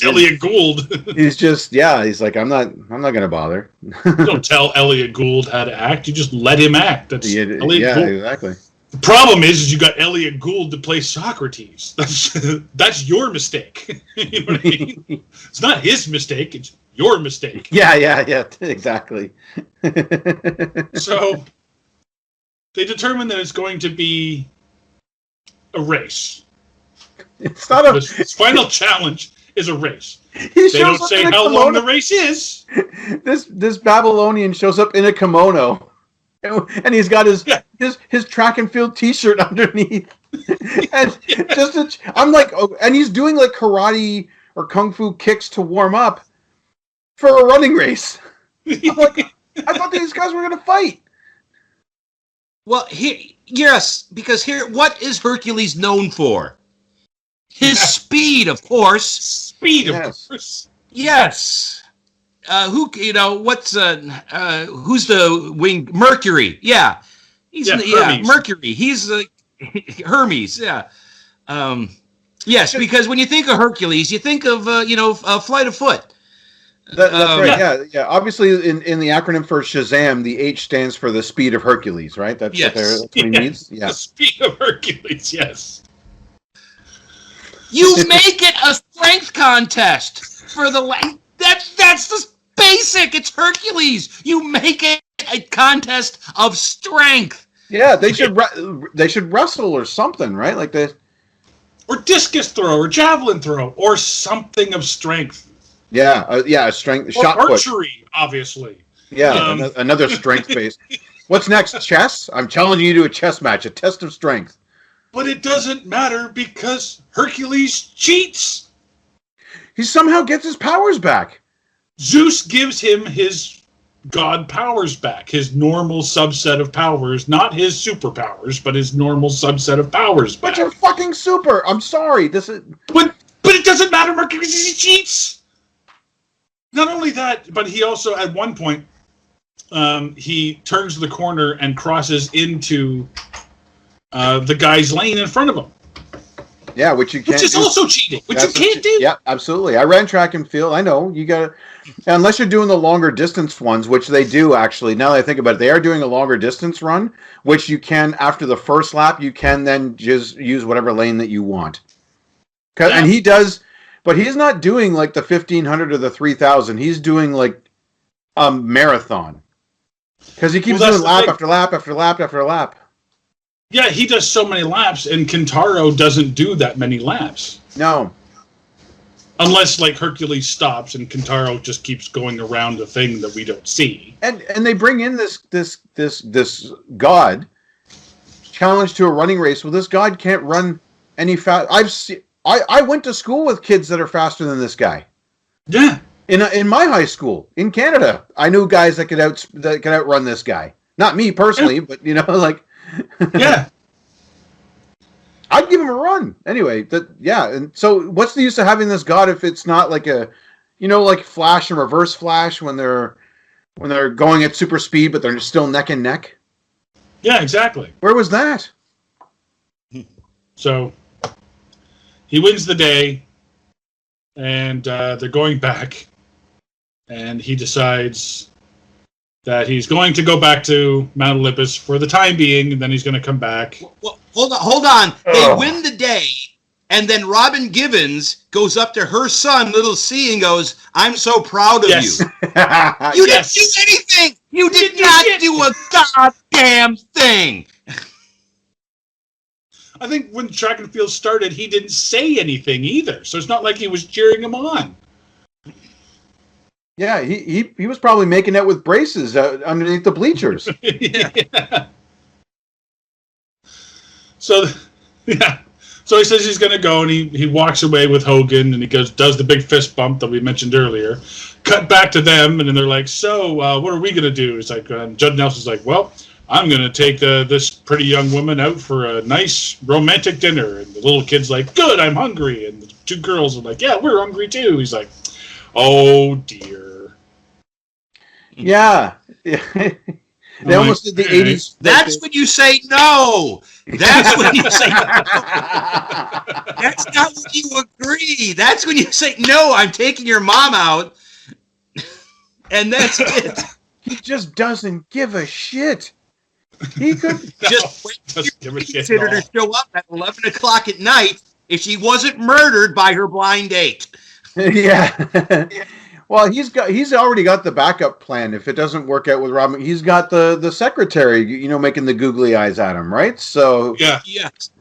Elliot Gould. He's just, he's like, I'm not going to bother. Don't tell Elliot Gould how to act. You just let him act. That's Elliot Gould. Exactly. The problem is you got Elliot Gould to play Socrates. That's your mistake. You know what I mean? It's not his mistake. It's your mistake. Yeah, exactly. So they determine that it's going to be a race. It's not This final challenge is a race. They don't say how long the race is. This Babylonian shows up in a kimono, and he's got his track and field T-shirt underneath, and I'm like, and he's doing like karate or kung fu kicks to warm up for a running race. I'm like, I thought these guys were going to fight. Well, yes, because what is Hercules known for? His speed, of course. Of course. Yes. Who's the wing? Mercury. Yeah. Hermes. Mercury. He's Hermes. Yeah. Yes, because when you think of Hercules, you think of flight of foot. That's right. Yeah. Obviously, in the acronym for Shazam, the H stands for the speed of Hercules, right? That's what he means. Yeah. The speed of Hercules. Yes. You make it a strength contest for the that's the basic. It's Hercules. You make it a contest of strength. Yeah, they should wrestle or something, right? Like or discus throw or javelin throw or something of strength. Yeah, strength or shot archery, obviously. Yeah, another strength based. What's next? Chess? I'm challenging you to a chess match, a test of strength. But it doesn't matter because Hercules cheats. He somehow gets his powers back. Zeus gives him his god powers back, his normal subset of powers, not his superpowers, but his normal subset of powers back. But you're fucking super. I'm sorry. This is. But it doesn't matter, Mark, because he cheats. Not only that, but he also, at one point, he turns the corner and crosses into the guy's lane in front of him. Yeah, which you can't. Which is also cheating. Which you can't do. Yeah, absolutely. I ran track and field. I know you got to, unless you're doing the longer distance ones, which they do actually. Now that I think about it, they are doing a longer distance run, which you can after the first lap. You can then just use whatever lane that you want. And he does, but he's not doing like the 1,500 or the 3,000. He's doing like a marathon because he keeps doing lap after lap after lap after lap. Yeah, he does so many laps, and Kintaro doesn't do that many laps. No. Unless, like, Hercules stops and Kintaro just keeps going around a thing that we don't see. And they bring in this god challenge to a running race. Well, this god can't run any fast. I went to school with kids that are faster than this guy. Yeah. In my high school in Canada, I knew guys that could outrun this guy. Not me personally, but like. Yeah. I'd give him a run. Anyway, and so what's the use of having this god if it's not like a like Flash and Reverse Flash when they're going at super speed but they're still neck and neck? Yeah, exactly. Where was that? So he wins the day and they're going back and he decides that he's going to go back to Mount Olympus for the time being, and then he's going to come back. Well, hold on. They win the day, and then Robin Givens goes up to her son, Little C, and goes, "I'm so proud of you. You didn't do anything. You did not do a goddamn thing." I think when track and field started, he didn't say anything either, so it's not like he was cheering him on. Yeah, he was probably making out with braces underneath the bleachers. Yeah. So he says he's going to go, and he walks away with Hogan, and he does the big fist bump that we mentioned earlier. Cut back to them, and then they're like, "So, what are we going to do?" It's like Judd Nelson's like, "Well, I'm going to take this pretty young woman out for a nice romantic dinner." And the little kid's like, "Good, I'm hungry." And the two girls are like, "Yeah, we're hungry too." He's like, "Oh dear." Yeah. They almost did the 80s. That's when you say no. That's when you say no. That's not when you agree. That's when you say, "No, I'm taking your mom out." And that's it. He just doesn't give a shit. He could just wait for her to show up at 11 o'clock at night if she wasn't murdered by her blind date. Yeah. Well, he's already got the backup plan. If it doesn't work out with Robin, he's got the secretary, making the googly eyes at him, right? So yeah,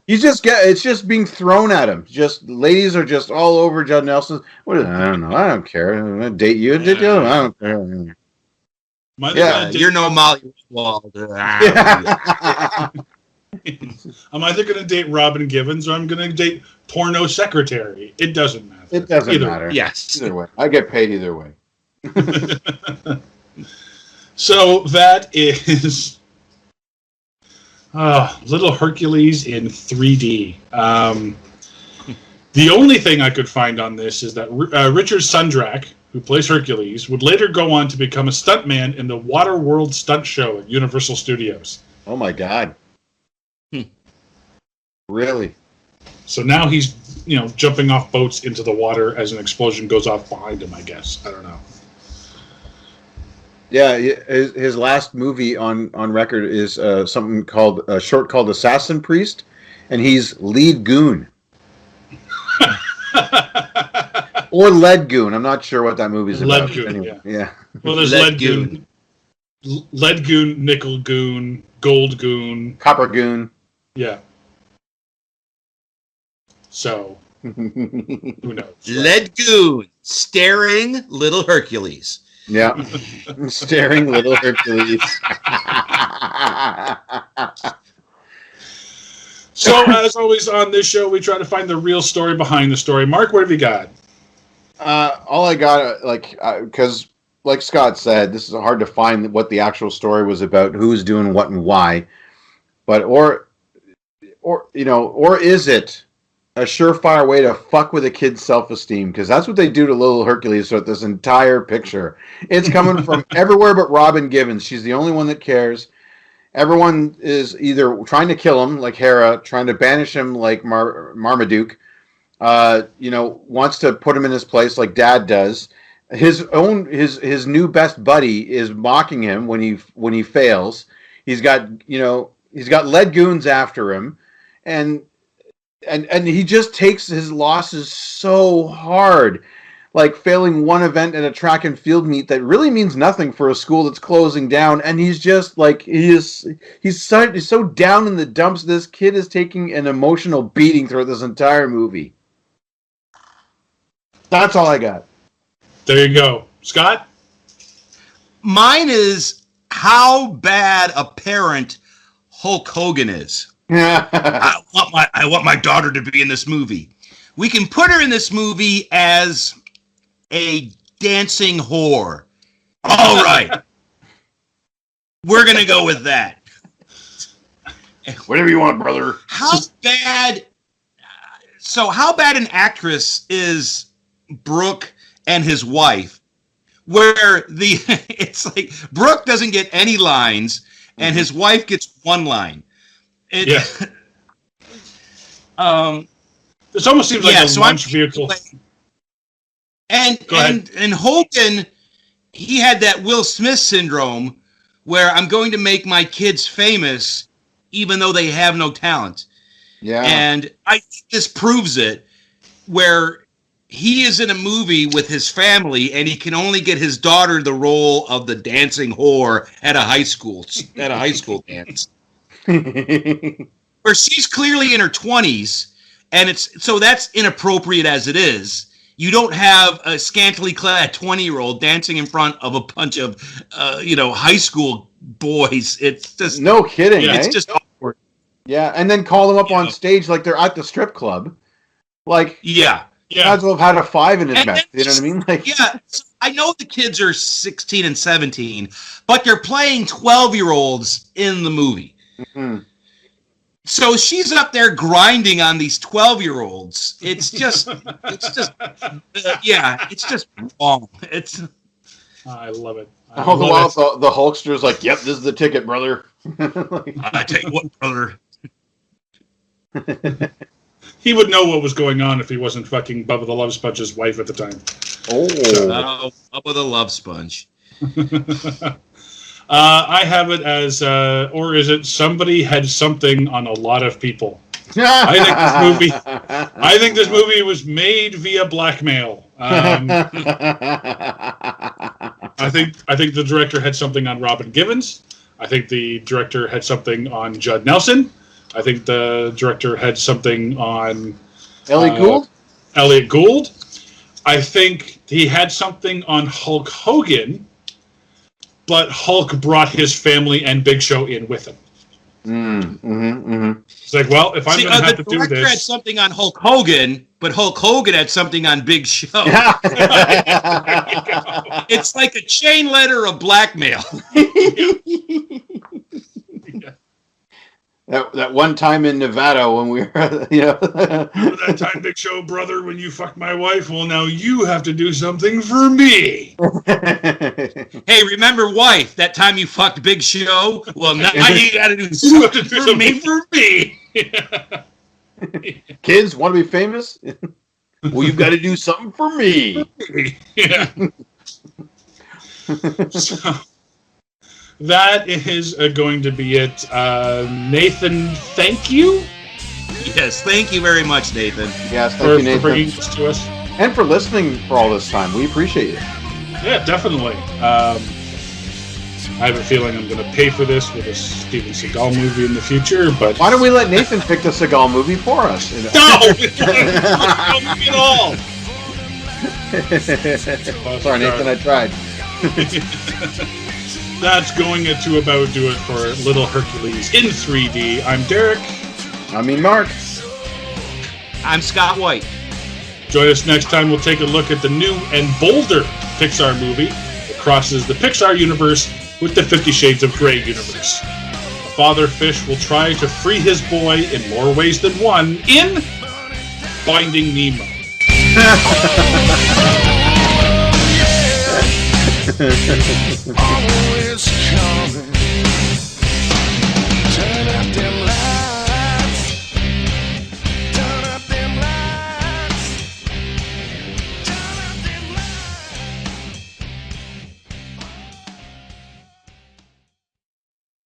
it's just being thrown at him. Just ladies are just all over Judd Nelson. I don't know. I don't care. I'm gonna date you. I don't care. You're no Molly Wald. I'm either going to date Robin Givens or I'm going to date porno secretary. It doesn't matter. It doesn't matter. Yes. Either way. I get paid either way. So that is Little Hercules in 3D. The only thing I could find on this is that Richard Sundrak, who plays Hercules, would later go on to become a stuntman in the Waterworld stunt show at Universal Studios. Oh my God. Really? So now he's, jumping off boats into the water as an explosion goes off behind him, I guess. I don't know. Yeah, his last movie on record is something called a short called Assassin Priest, and he's lead goon. Or lead goon. I'm not sure what that movie's about. Lead goon, anyway, yeah. Well, there's lead goon. Lead goon, nickel goon, gold goon. Copper goon. Yeah. So, who knows? Lead goon, staring Little Hercules. Yeah. Staring Little Hercules. So, as always on this show, we try to find the real story behind the story. Mark, what have you got? All I got, because like Scott said, this is hard to find what the actual story was about, who's doing what and why. But or is it a surefire way to fuck with a kid's self-esteem? Because that's what they do to little Hercules throughout this entire picture. It's coming from everywhere but Robin Givens. She's the only one that cares. Everyone is either trying to kill him, like Hera, trying to banish him, like Marmaduke. Wants to put him in his place, like Dad does. His new best buddy is mocking him when he fails. He's got lead goons after him, and he just takes his losses so hard, like failing one event at a track and field meet that really means nothing for a school that's closing down, and he's just like he's so down in the dumps. This kid is taking an emotional beating throughout this entire movie. That's all I got. There you go. Scott? Mine is how bad a parent Hulk Hogan is. I want my daughter to be in this movie. We can put her in this movie as a dancing whore. All right. We're going to go with that. Whatever you want, brother. How bad an actress is Brooke and his wife, where it's like Brooke doesn't get any lines and his wife gets one line. This almost seems like a launch vehicle. And Hogan, he had that Will Smith syndrome where I'm going to make my kids famous even though they have no talent. Yeah. And I think this proves it, where he is in a movie with his family and he can only get his daughter the role of the dancing whore at a high school dance. Where she's clearly in her 20s, and that's inappropriate as it is. You don't have a scantily clad 20-year-old dancing in front of a bunch of high school boys. It's just no kidding. It's just awkward. Yeah, and then call them up on stage like they're at the strip club. Like yeah. Might as well have had a 5 in his mouth. You know what I mean? Like, yeah, so I know the kids are 16 and 17, but they're playing 12-year-olds in the movie. Mm-hmm. So she's up there grinding on these 12-year-olds. It's just wrong. I love it. All the while, the Hulkster's like, "Yep, this is the ticket, brother." I tell you what, brother. He would know what was going on if he wasn't fucking Bubba the Love Sponge's wife at the time. Bubba the Love Sponge. I have it as, or is it somebody had something on a lot of people? I think this movie was made via blackmail. I think the director had something on Robin Givens. I think the director had something on Judd Nelson. I think the director had something on Elliot Gould. I think he had something on Hulk Hogan, but Hulk brought his family and Big Show in with him. It's like, well, if I'm going to have to do this... The director had something on Hulk Hogan, but Hulk Hogan had something on Big Show. It's like a chain letter of blackmail. That one time in Nevada when we were, that time, Big Show, brother, when you fucked my wife, well, now you have to do something for me. Hey, remember, wife, that time you fucked Big Show? Well, now you got to do something for me. Kids, want to be famous? Well, you've got to do something for me. Yeah. So, that is going to be it. Nathan, thank you. Yes, thank you very much, Nathan. Yes, thank you, Nathan, for bringing this to us. And for listening for all this time. We appreciate it. Yeah, definitely. I have a feeling I'm going to pay for this with a Steven Seagal movie in the future, but... Why don't we let Nathan pick the Seagal movie for us? No! Not at all! Sorry, Nathan, I tried. That's going to about do it for Little Hercules in 3D. I'm Derek. I mean, Mark. I'm Scott White. Join us next time. We'll take a look at the new and bolder Pixar movie that crosses the Pixar universe with the 50 Shades of Grey universe. A father fish will try to free his boy in more ways than one in Finding Nemo. All the way